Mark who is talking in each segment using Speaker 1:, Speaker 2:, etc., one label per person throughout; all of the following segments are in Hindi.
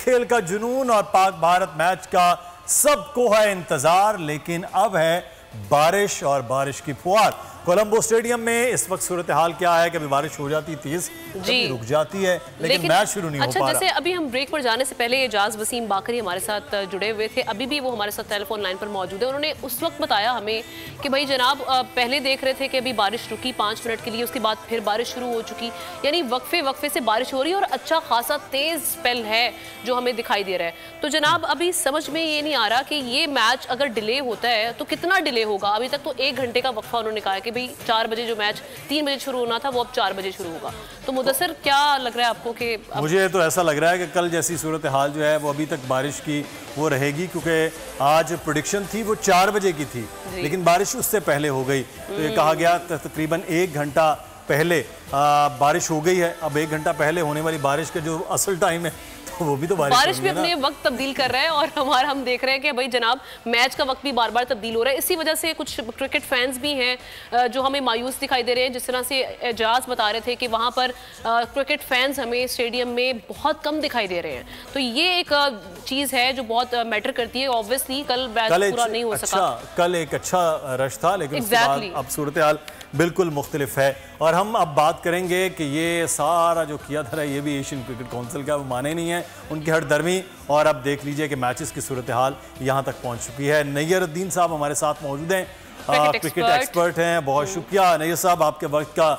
Speaker 1: खेल का जुनून और पाक भारत मैच का सबको है इंतजार, लेकिन अब है बारिश और बारिश की फुहार। कोलंबो स्टेडियम में इस वक्त सूरत हाल क्या है कि अभी बारिश हो जाती तेज, कभी रुक जाती है, लेकिन मैच शुरू नहीं हो पा रहा।
Speaker 2: जैसे अभी हम ब्रेक पर जाने से पहले एजाज वसीम बाकरी हमारे साथ जुड़े हुए थे, अभी भी वो हमारे साथ टेलीफोन लाइन पर मौजूद है। उन्होंने उस वक्त बताया हमें कि भाई जनाब पहले देख रहे थे कि अभी बारिश रुकी 5 मिनट के लिए, उसके बाद फिर बारिश शुरू हो चुकी, यानी वक्फे से बारिश हो रही है और अच्छा खासा तेज स्पेल है जो हमें दिखाई दे रहा है। तो जनाब अभी समझ में ये नहीं आ रहा कि ये मैच अगर डिले होता है तो कितना डिले होगा। अभी तक तो 1 घंटे का वक्फा उन्होंने कहा है कि भाई 4 बजे जो मैच 3 बजे शुरू होना था वो अब 4 बजे शुरू होगा। तो मुदस्सिर क्या लग रहा है आपको कि
Speaker 1: मुझे तो ऐसा लग रहा है कि कल जैसी सूरत हाल जो है वो अभी तक बारिश की वो रहेगी, क्योंकि आज प्रेडिक्शन थी वो 4 बजे की थी, लेकिन बारिश उससे पहले हो गई। तो ये कहा गया तकरीबन 1 घंटा पहले बारिश हो गई है। अब 1 घंटा पहले होने वाली बारिश का जो असल टाइम है तो वो भी तो
Speaker 2: बारिश भी अपने वक्त तब्दील कर रहा है और हम देख रहे हैं कि भाई जनाब मैच का वक्त भी बार बार तब्दील हो रहा है। इसी वजह से कुछ क्रिकेट फैंस भी हैं जो हमें मायूस दिखाई दे रहे हैं। जिस तरह से एजाज बता रहे थे कि वहाँ पर क्रिकेट फैंस हमें स्टेडियम में बहुत कम दिखाई दे रहे हैं, तो ये एक चीज़ है जो बहुत मैटर करती है। ऑब्वियसली कल मैच पूरा नहीं हो सका,
Speaker 1: कल एक अच्छा रश था, लेकिन अब सूरत हाल बिल्कुल मुख्तलिफ है। और हम अब बात करेंगे कि ये सारा जो किया था ये भी एशियन क्रिकेट काउंसिल का, वो माने नहीं है, उनकी हरदर्मी। और अब देख लीजिए कि मैचेस की सूरत हाल यहाँ तक पहुँच चुकी है। नैयरुद्दीन साहब हमारे साथ मौजूद हैं, क्रिकेट एक्सपर्ट हैं। बहुत शुक्रिया नैयर साहब आपके वक्त का।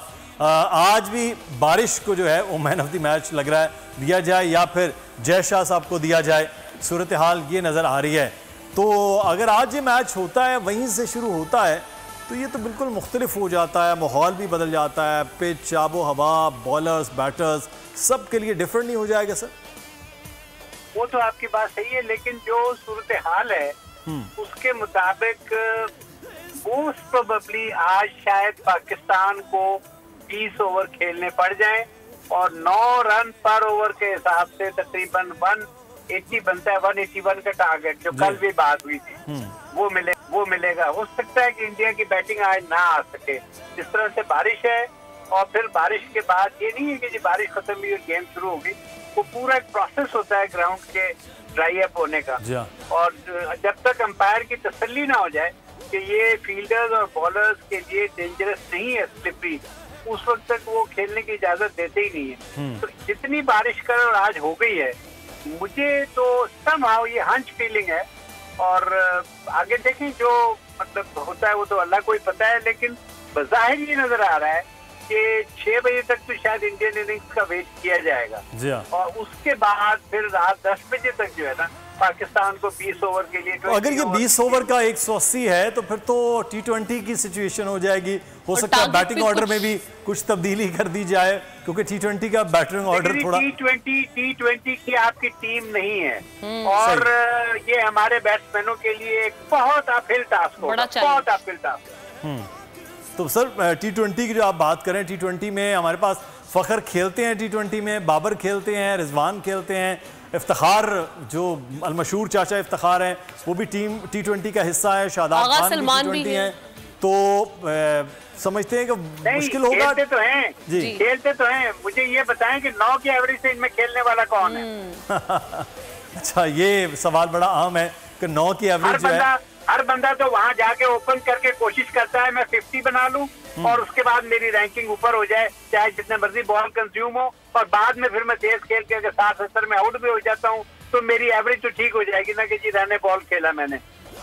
Speaker 1: आज भी बारिश को जो है वो मैन ऑफ द मैच लग रहा है दिया जाए या फिर जय शाह साहब को दिया जाए, सूरत हाल ये नज़र आ रही है। तो अगर आज ये मैच होता है वहीं से शुरू होता है तो ये तो बिल्कुल मुख्तलिफ हो जाता है, माहौल भी बदल जाता है, पिच, आबो हवा, बॉलर्स, बैटर्स सब के लिए डिफरेंट नहीं हो जाएगा सर?
Speaker 3: वो तो आपकी बात सही है, लेकिन जो सूरत हाल है उसके मुताबिक मोस्ट प्रोबेबली आज शायद पाकिस्तान को 20 ओवर खेलने पड़ जाएं और 9 रन पर ओवर के हिसाब से तकरीबन 180 बनता है। 181 का टारगेट जो कल भी बात हुई थी वो मिलेगा। हो सकता है कि इंडिया की बैटिंग आज ना आ सके, जिस तरह से बारिश है। और फिर बारिश के बाद ये नहीं है कि जी बारिश खत्म हुई और गेम शुरू हो गई, वो पूरा एक प्रोसेस होता है ग्राउंड के ड्राई अप होने का। और जब तक अंपायर की तसल्ली ना हो जाए कि ये फील्डर्स और बॉलर्स के लिए डेंजरस नहीं है, स्लिपरी, उस वक्त तक वो खेलने की इजाजत देते ही नहीं है। तो जितनी बारिश कर और आज हो गई है, मुझे तो समहाउ ये हंच फीलिंग है। और आगे देखें जो मतलब होता है वो तो अल्लाह को ही पता है, लेकिन बज़ाहिर ये नजर आ रहा है कि 6 बजे तक तो शायद इंडियन इनिंग्स का वेट किया जाएगा और उसके बाद फिर रात 10 बजे तक जो है ना पाकिस्तान को 20 ओवर के लिए।
Speaker 1: तो अगर ये 20 ओवर का 180 है तो फिर तो T20 की सिचुएशन हो जाएगी। हो सकता है बैटिंग ऑर्डर में भी कुछ तब्दीली कर दी जाए, क्योंकि T20 का बैटिंग ऑर्डर थोड़ा
Speaker 3: T20 की आपकी टीम नहीं है और ये हमारे बैट्समैनों के लिए एक बहुत अपहिल टास्क होगा, बहुत अपहिल टास्क।
Speaker 1: तो सर T20 की जो आप बात करें, T20 में हमारे पास फखर खेलते हैं, T20 में बाबर खेलते हैं, रिजवान खेलते हैं, इफ्तिखार जो अलमशहूर चाचा इफ्तिखार हैं वो भी टीम T20 का हिस्सा है, शादाब खान भी T20 हैं। तो समझते हैं कि मुश्किल होगा।
Speaker 3: खेलते तो हैं जी, खेलते तो हैं। मुझे ये बताएं कि 9 की एवरेज से इनमें खेलने वाला कौन है?
Speaker 1: अच्छा, ये सवाल बड़ा आम है कि 9 की एवरेज जो है।
Speaker 3: हर बंदा तो वहां जाके ओपन करके कोशिश करता है मैं 50 बना लूं और उसके बाद मेरी रैंकिंग ऊपर हो जाए, चाहे जितने मर्जी बॉल कंज्यूम हो, और बाद में फिर मैं तेज खेल के अगर 60-70 में आउट भी हो जाता हूं तो मेरी एवरेज तो ठीक हो जाएगी ना कि जी रहने बॉल खेला मैंने।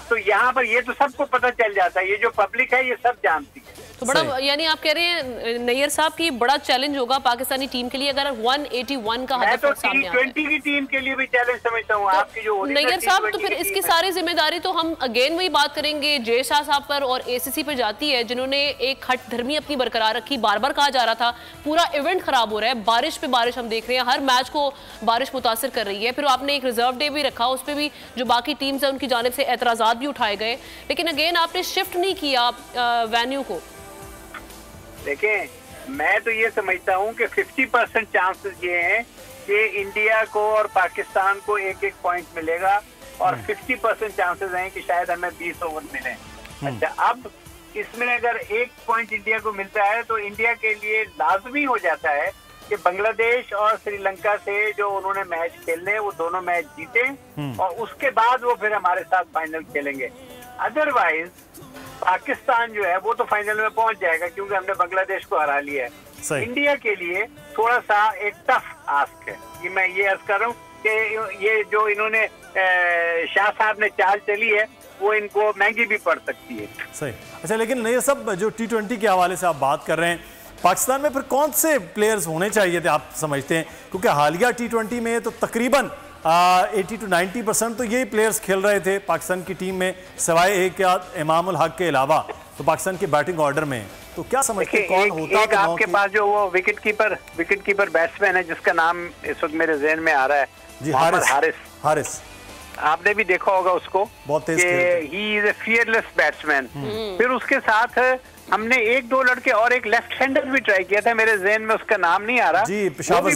Speaker 3: तो यहाँ पर ये तो सबको पता चल जाता है, ये जो पब्लिक है ये सब जानती है।
Speaker 2: तो बड़ा यानी आप कह रहे हैं नैयर साहब की बड़ा चैलेंज होगा पाकिस्तानी टीम के लिए अगर 181 का हदफ सामने आता है।
Speaker 3: T20 की टीम के लिए भी चैलेंज समझता हूँ। आपकी जो
Speaker 2: नैयर साहब तो फिर इसकी सारी जिम्मेदारी तो हम अगेन वही बात करेंगे जय शाह साहब पर और ACC पर जाती है, जिन्होंने एक हट धर्मी अपनी बरकरार रखी। बार बार कहा जा रहा था पूरा इवेंट खराब हो रहा है, बारिश पे बारिश हम देख रहे हैं, हर मैच को बारिश मुतासर कर रही है। फिर आपने एक रिजर्व डे भी रखा, उस पर भी जो बाकी टीम्स है उनकी जानिब से एतराजात भी उठाए गए, लेकिन अगेन आपने शिफ्ट नहीं किया वेन्यू को।
Speaker 3: देखें, मैं तो ये समझता हूँ कि 50% चांसेस ये हैं कि इंडिया को और पाकिस्तान को 1-1 पॉइंट मिलेगा और 50% चांसेस हैं कि शायद हमें 20 ओवर मिले। अच्छा, अब इसमें अगर 1 पॉइंट इंडिया को मिलता है तो इंडिया के लिए लाजमी हो जाता है कि बांग्लादेश और श्रीलंका से जो उन्होंने मैच खेलने, वो दोनों मैच जीते और उसके बाद वो फिर हमारे साथ फाइनल खेलेंगे। अदरवाइज पाकिस्तान जो है वो तो फाइनल में पहुंच जाएगा, क्योंकि हमने बांग्लादेश को हरा लिया है। इंडिया के लिए थोड़ा सा एक टफ आस्क है, ये मैं ये अर्ज कर रहा हूँ कि ये जो इन्होंने शाह साहब ने चाल चली है वो इनको महंगी भी पड़ सकती है।
Speaker 1: सही। अच्छा, लेकिन ये सब जो T20 के हवाले से आप बात कर रहे हैं, पाकिस्तान में फिर कौन से प्लेयर्स होने चाहिए थे आप समझते हैं? क्योंकि हालिया T20 में तो तकरीबन 80 to 90% तो यही प्लेयर्स खेल रहे थे पाकिस्तान की टीम में, सिवाय एक या इमाम उल हक के अलावा तो पाकिस्तान के बैटिंग ऑर्डर में। तो क्या समझते हैं कौन होता
Speaker 3: है? आपके पास जो वो विकेट कीपर बैट्समैन है जिसका नाम इस वक्त मेरे ज़हन में आ रहा है,
Speaker 1: जी, हारिस।
Speaker 3: आपने भी देखा होगा उसको,
Speaker 1: बहुत तेज
Speaker 3: ही इज ए फियरलेस बैट्समैन। फिर उसके साथ हमने एक दो लड़के और एक लेफ्ट हैंडर भी ट्राई किया था, मेरे ज़हन में उसका नाम नहीं आ रहा।
Speaker 1: जी, पेशावर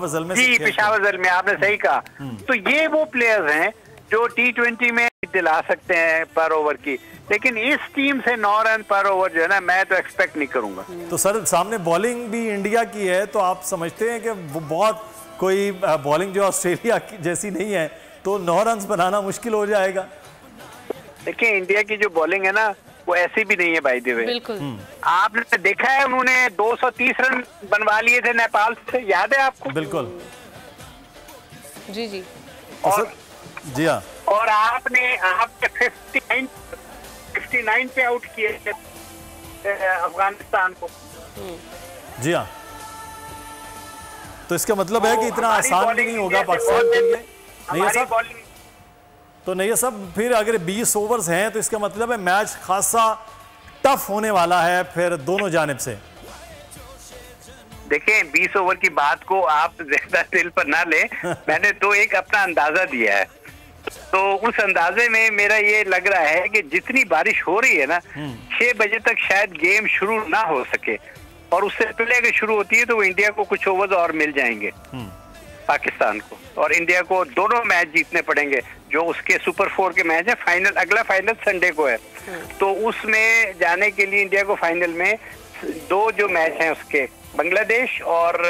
Speaker 1: जलमे से
Speaker 3: आपने सही कहा। तो ये वो प्लेयर्स हैं जो T20 में दिला सकते हैं पर ओवर की, लेकिन इस टीम से 9 रन पर ओवर जो है ना, मैं तो एक्सपेक्ट नहीं करूंगा।
Speaker 1: तो सर सामने बॉलिंग भी इंडिया की है, तो आप समझते हैं कि वो बहुत कोई बॉलिंग जो ऑस्ट्रेलिया की जैसी नहीं है, तो 9 रन बनाना मुश्किल हो जाएगा?
Speaker 3: देखिए, इंडिया की जो बॉलिंग है ना वो ऐसी भी नहीं है भाई देवे।
Speaker 2: बिल्कुल।
Speaker 3: आपने देखा है उन्होंने 230 रन बनवा लिए थे नेपाल से, याद है आपको?
Speaker 1: बिल्कुल।
Speaker 2: जी जी।
Speaker 3: और
Speaker 1: जी हाँ,
Speaker 3: और आपने 59 पे आउट किए थे अफगानिस्तान को।
Speaker 1: जी हाँ, तो इसका मतलब है कि इतना आसान भी नहीं होगा पाकिस्तान के लिए। नहीं सब तो नहीं सब फिर अगर 20 ओवर्स हैं तो इसका मतलब है मैच खासा टफ होने वाला है फिर दोनों जानिब से।
Speaker 3: देखें, 20 ओवर की बात को आप ज्यादा दिल पर ना ले, मैंने तो एक अपना अंदाजा दिया है। तो उस अंदाजे में मेरा ये लग रहा है कि जितनी बारिश हो रही है ना, 6 बजे तक शायद गेम शुरू ना हो सके, और उससे पहले अगर शुरू होती है तो वो इंडिया को कुछ ओवर्स और मिल जाएंगे पाकिस्तान को, और इंडिया को दोनों मैच जीतने पड़ेंगे। जो उसके सुपर 4 के मैच है, फाइनल अगला फाइनल संडे को है, तो उसमें जाने के लिए इंडिया को फाइनल में 2 जो मैच हैं उसके, बांग्लादेश और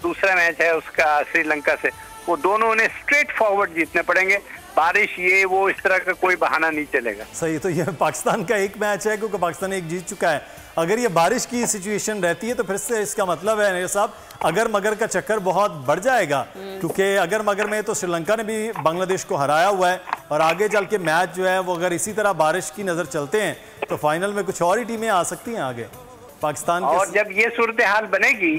Speaker 3: दूसरा मैच है उसका श्रीलंका से, वो दोनों उन्हें स्ट्रेट फॉरवर्ड जीतने पड़ेंगे। बारिश ये वो इस तरह का कोई बहाना नहीं चलेगा।
Speaker 1: सही। तो ये पाकिस्तान का एक मैच है क्योंकि पाकिस्तान एक जीत चुका है। अगर ये बारिश की सिचुएशन रहती है तो फिर से इसका मतलब है मेरे साहब अगर मगर का चक्कर बहुत बढ़ जाएगा, क्योंकि अगर मगर में तो श्रीलंका ने भी बांग्लादेश को हराया हुआ है, और आगे चल के मैच जो है वो अगर इसी तरह बारिश की नजर चलते हैं तो फाइनल में कुछ और ही टीमें आ सकती हैं आगे पाकिस्तान
Speaker 3: और जब ये सूरत हाल बनेगी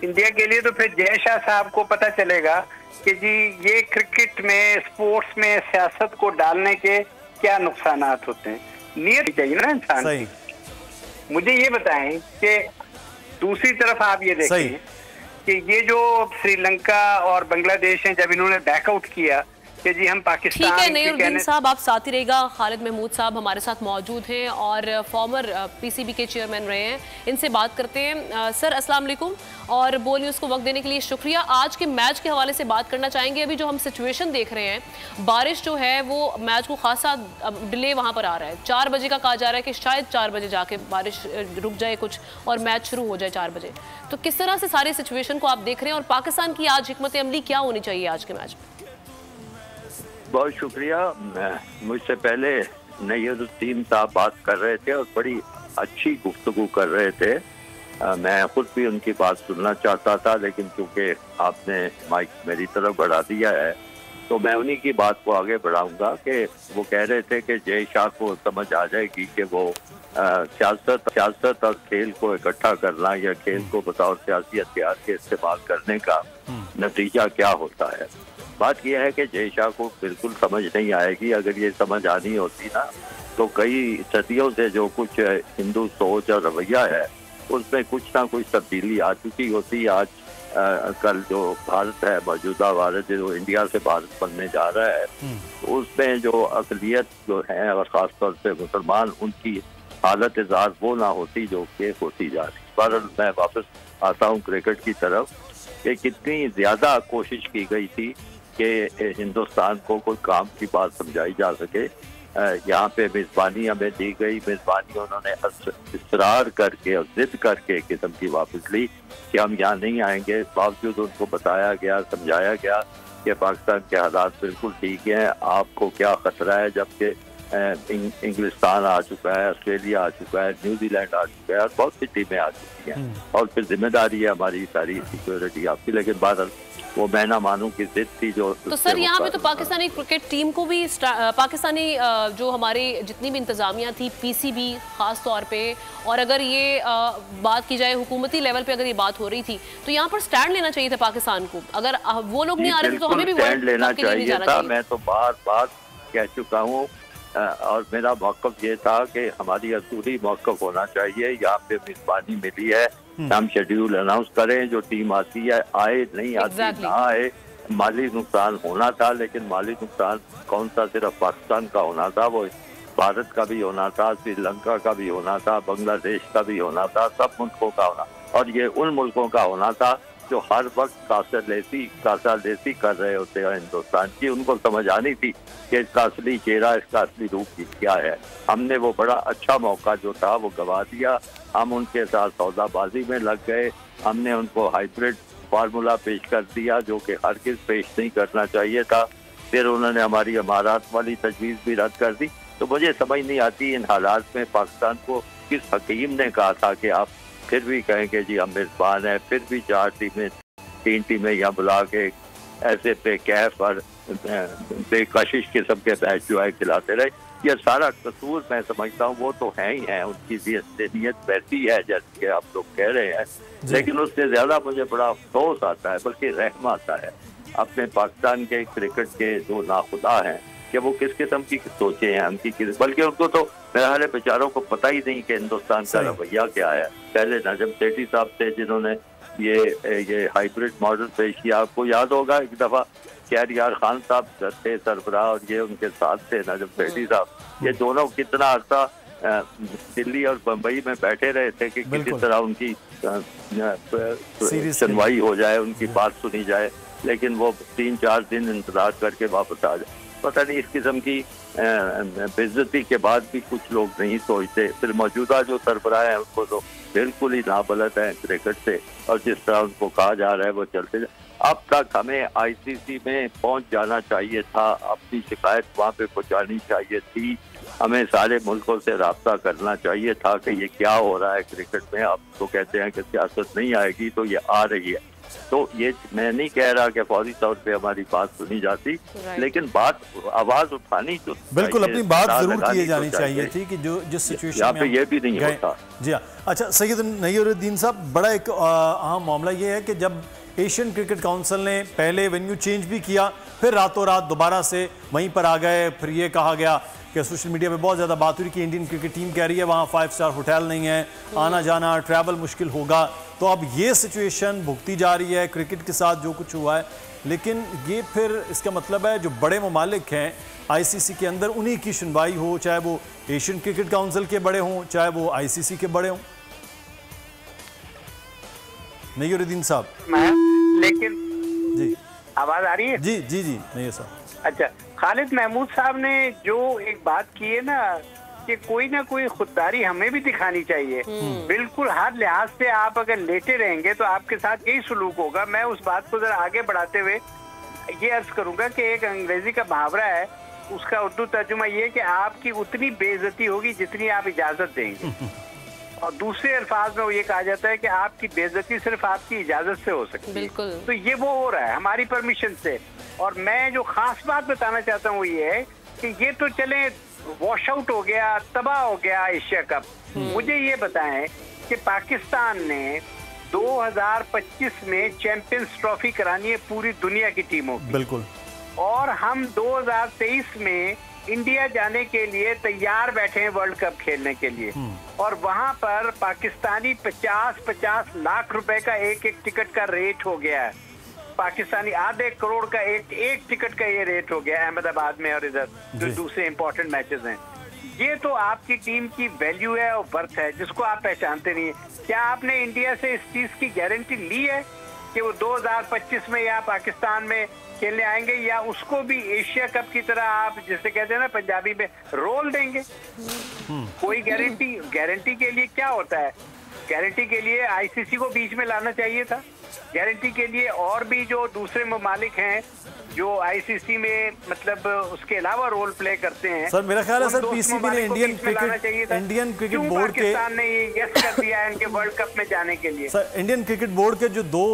Speaker 3: इंडिया के लिए, तो फिर जय शाह साहब को पता चलेगा कि जी ये क्रिकेट में, स्पोर्ट्स में सियासत को डालने के क्या नुकसानात होते हैं। नियत चाहिए ना इंसान की। मुझे ये बताएं कि दूसरी तरफ आप ये देखें कि ये जो श्रीलंका और बांग्लादेश हैं, जब इन्होंने बैकआउट किया कि जी हम पाकिस्तान,
Speaker 2: ठीक है नईरुद्दीन साहब आप साथ ही रहेगा, खालिद महमूद साहब हमारे साथ मौजूद हैं और फॉर्मर पीसीबी के चेयरमैन रहे हैं, इनसे बात करते हैं। सर अस्सलाम वालेकुम और बोल न्यूज़ को वक्त देने के लिए शुक्रिया। आज के मैच के हवाले से बात करना चाहेंगे। अभी जो हम सिचुएशन देख रहे हैं, बारिश जो है वो मैच को खासा डिले वहाँ पर आ रहा है। 4 बजे का कहा जा रहा है कि शायद 4 बजे जाके बारिश रुक जाए कुछ और मैच शुरू हो जाए 4 बजे। तो किस तरह से सारी सिचुएशन को आप देख रहे हैं और पाकिस्तान की आज हिकमत अमली क्या होनी चाहिए आज के मैच में?
Speaker 4: बहुत शुक्रिया। मुझसे पहले नईरुद्दीन साहब बात कर रहे थे और बड़ी अच्छी गुफ्तगू कर रहे थे। मैं खुद भी उनकी बात सुनना चाहता था, लेकिन क्योंकि आपने माइक मेरी तरफ बढ़ा दिया है तो मैं उन्हीं की बात को आगे बढ़ाऊंगा कि वो कह रहे थे कि जय शाह को समझ आ जाएगी कि वो सियासत और खेल को इकट्ठा करना या खेल को बतौर सियासी हथियार के इस्तेमाल करने का नतीजा क्या होता है। बात यह है कि जय शाह को बिल्कुल समझ नहीं आएगी। अगर ये समझ आनी होती ना तो कई सदियों से जो कुछ हिंदू सोच और रवैया है उसमें कुछ ना कुछ तब्दीली आ चुकी होती। आज कल जो भारत है, मौजूदा भारत जो इंडिया से भारत बनने जा रहा है, तो उसमें जो अक़लियत जो है और ख़ासतौर से मुसलमान, उनकी हालत इज़हार वो ना होती जो कि होती जा रही। पर मैं वापस आता हूँ क्रिकेट की तरफ कि कितनी ज़्यादा कोशिश की गई थी कि हिंदुस्तान को कोई काम की बात समझाई जा सके, यहाँ पे मेज़बानी हमें दी गई। मेज़बानी उन्होंने इसरार करके और जिद करके किस्म की वापस ली कि हम यहाँ नहीं आएंगे। बावजूद उनको बताया गया, समझाया गया कि पाकिस्तान के हालात बिल्कुल ठीक हैं, आपको क्या खतरा है, जबकि इंग्लिस्तान आ चुका है, ऑस्ट्रेलिया आ चुका है, न्यूजीलैंड आ चुका है और बहुत सी टीमें आ चुकी हैं और फिर जिम्मेदारी है हमारी सारी सिक्योरिटी आपकी। लेकिन बहरहाल वो मैं ना मानूं की जिद थी जो।
Speaker 2: तो सर यहाँ पे तो पाकिस्तानी क्रिकेट टीम को भी पाकिस्तानी जो हमारे जितनी भी इंतजामिया थी, पीसीबी खास तौर पे, और अगर ये बात की जाए हुकूमती लेवल पे अगर ये बात हो रही थी तो यहाँ पर स्टैंड लेना चाहिए था पाकिस्तान को। अगर वो लोग नहीं आ रहे थे तो हमें भी
Speaker 4: स्टैंड लेना चाहिए था। मैं तो बार बार कह चुका हूँ और मेरा मौक़िफ़ ये था कि हमारी असूली मौक़िफ़ होना चाहिए। यहाँ पे मेज़बानी मिली है, हम शेड्यूल अनाउंस करें, जो टीम आती है आए, नहीं आती ना आए। माली नुकसान होना था, लेकिन माली नुकसान कौन सा सिर्फ पाकिस्तान का होना था, वो भारत का भी होना था, श्रीलंका का भी होना था, बांग्लादेश का भी होना था, सब मुल्कों का होना। और ये उन मुल्कों का होना था जो हर वक्त कासालेसी कर रहे होते हैं हिंदुस्तान की। उनको समझ आनी थी कि इसका असली चेहरा, इसका असली रूप क्या है। हमने वो बड़ा अच्छा मौका जो था वो गंवा दिया। हम उनके साथ सौदाबाजी में लग गए। हमने उनको हाइब्रिड फार्मूला पेश कर दिया जो कि हरगिज़ पेश नहीं करना चाहिए था। फिर उन्होंने हमारी अमारात वाली तजवीज़ भी रद्द कर दी। तो मुझे समझ नहीं आती इन हालात में पाकिस्तान को किस हकीम ने कहा था कि आप फिर भी कहेंगे जी हम मेज़बान हैं, फिर भी 3 टीमें यहाँ बुला के ऐसे बेकैफ और बेकशिश किस्म के मैच जो है खिलाते रहे। यह सारा कसूर मैं समझता हूँ वो तो है ही है, उनकी नीयत वैसी है जैसे कि आप लोग कह रहे हैं। लेकिन उससे ज़्यादा मुझे बड़ा अफसोस आता है, बल्कि रहम आता है अपने पाकिस्तान के क्रिकेट के जो नाखुदा हैं कि वो किस किस्म की सोचे हैं उनकी, बल्कि उनको तो मेरे हाल बेचारों को पता ही नहीं कि हिंदुस्तान का रवैया क्या है। पहले नजम सेठी साहब थे जिन्होंने ये हाइब्रिड मॉडल पेश किया। आपको याद होगा एक दफ़ा शहरयार खान साहब थे सरबराह और ये उनके साथ थे नजम सेठी साहब। ये दोनों कितना अर्सा दिल्ली और बम्बई में बैठे रहे थे कि किसी तरह उनकी सुनवाई हो जाए, उनकी बात सुनी जाए। लेकिन वो 3-4 दिन इंतजार करके वापस आ जाए। पता नहीं इस किस्म की बेइज्जती के बाद भी कुछ लोग नहीं सोचते। फिर मौजूदा जो सरबराह हैं उनको तो बिल्कुल ही नाबलद है क्रिकेट से, और जिस तरह उनको कहा जा रहा है वो चलते जाए। अब तक हमें आईसीसी में पहुंच जाना चाहिए था, अपनी शिकायत वहाँ पे पहुँचानी चाहिए थी। हमें सारे मुल्कों से रब्ता करना चाहिए था कि ये क्या हो रहा है क्रिकेट में। आप तो कहते हैं कि सियासत नहीं आएगी, तो ये आ रही है। तो ये मैं नहीं कह रहा कि फौरी तौर पे हमारी बात सुनी जाती, लेकिन बात आवाज उठानी तो
Speaker 1: बिल्कुल अपनी बात जरूर की जानी चाहिए थी कि जो जिस सिचुएशन में
Speaker 4: ये भी नहीं होता।
Speaker 1: जी हाँ। अच्छा सैयद नईरुद्दीन साहब, बड़ा एक अहम मामला ये है कि जब एशियन क्रिकेट काउंसिल ने पहले वेन्यू चेंज भी किया, फिर रातों रात दोबारा से वहीं पर आ गए। फिर ये कहा गया कि सोशल मीडिया पे बहुत ज़्यादा बात हुई कि इंडियन क्रिकेट टीम कह रही है वहाँ 5 स्टार होटल नहीं है, आना जाना ट्रैवल मुश्किल होगा। तो अब ये सिचुएशन भुगती जा रही है क्रिकेट के साथ जो कुछ हुआ है। लेकिन ये फिर इसका मतलब है जो बड़े ममालिक हैं आईसीसी के अंदर, उन्हीं की सुनवाई हो, चाहे वो एशियन क्रिकेट काउंसिल के बड़े हों, चाहे वो आईसीसी के बड़े हों। नईरुद्दीन साहब,
Speaker 3: लेकिन
Speaker 1: जी
Speaker 3: आवाज आ रही है?
Speaker 1: जी जी जी नहीं साहब।
Speaker 3: अच्छा, खालिद महमूद साहब ने जो एक बात की है ना कि कोई ना कोई खुददारी हमें भी दिखानी चाहिए। बिल्कुल हर लिहाज से आप अगर लेटे रहेंगे तो आपके साथ यही सलूक होगा। मैं उस बात को जरा आगे बढ़ाते हुए ये अर्ज करूंगा कि एक अंग्रेजी का मुहावरा है, उसका उर्दू तर्जुमा ये कि आपकी उतनी बेइज्जती होगी जितनी आप इजाजत देंगे। और दूसरे अल्फाज में वो ये कहा जाता है कि आपकी बेइज्जती सिर्फ आपकी इजाजत से हो सकती है।
Speaker 2: बिल्कुल।
Speaker 3: तो ये वो हो रहा है हमारी परमिशन से। और मैं जो खास बात बताना चाहता हूँ वो ये है कि ये तो चले वॉश आउट हो गया, तबाह हो गया एशिया कप। मुझे ये बताएं कि पाकिस्तान ने 2025 में चैंपियंस ट्रॉफी करानी है पूरी दुनिया की टीमों की।
Speaker 1: बिल्कुल। और
Speaker 3: हम 2023 में इंडिया जाने के लिए तैयार बैठे हैं वर्ल्ड कप खेलने के लिए। और वहां पर पाकिस्तानी 50-50 लाख रुपए का एक टिकट का रेट हो गया है। पाकिस्तानी आधे करोड़ का एक टिकट का ये रेट हो गया अहमदाबाद में और इधर जो दूसरे इंपॉर्टेंट मैचेस हैं। ये तो आपकी टीम की वैल्यू है और वर्थ है जिसको आप पहचानते नहीं है। क्या आपने इंडिया से इस चीज की गारंटी ली है कि वो 2025 में यहाँ पाकिस्तान में खेलने आएंगे, या उसको भी एशिया कप की तरह आप जिसे कहते हैं ना पंजाबी में रोल देंगे? कोई गारंटी के लिए क्या होता है? गारंटी के लिए आईसीसी को बीच में लाना चाहिए था। गारंटी के लिए और भी जो दूसरे ममालिक हैं जो आईसीसी में मतलब उसके अलावा रोल प्ले करते हैं।
Speaker 1: सर मेरा ख्याल है सर पीसीबी ने इंडियन क्रिकेट बोर्ड के
Speaker 3: पाकिस्तान ने ये यस कर दिया है इनके वर्ल्ड कप में जाने के लिए।
Speaker 1: सर इंडियन क्रिकेट बोर्ड के जो 2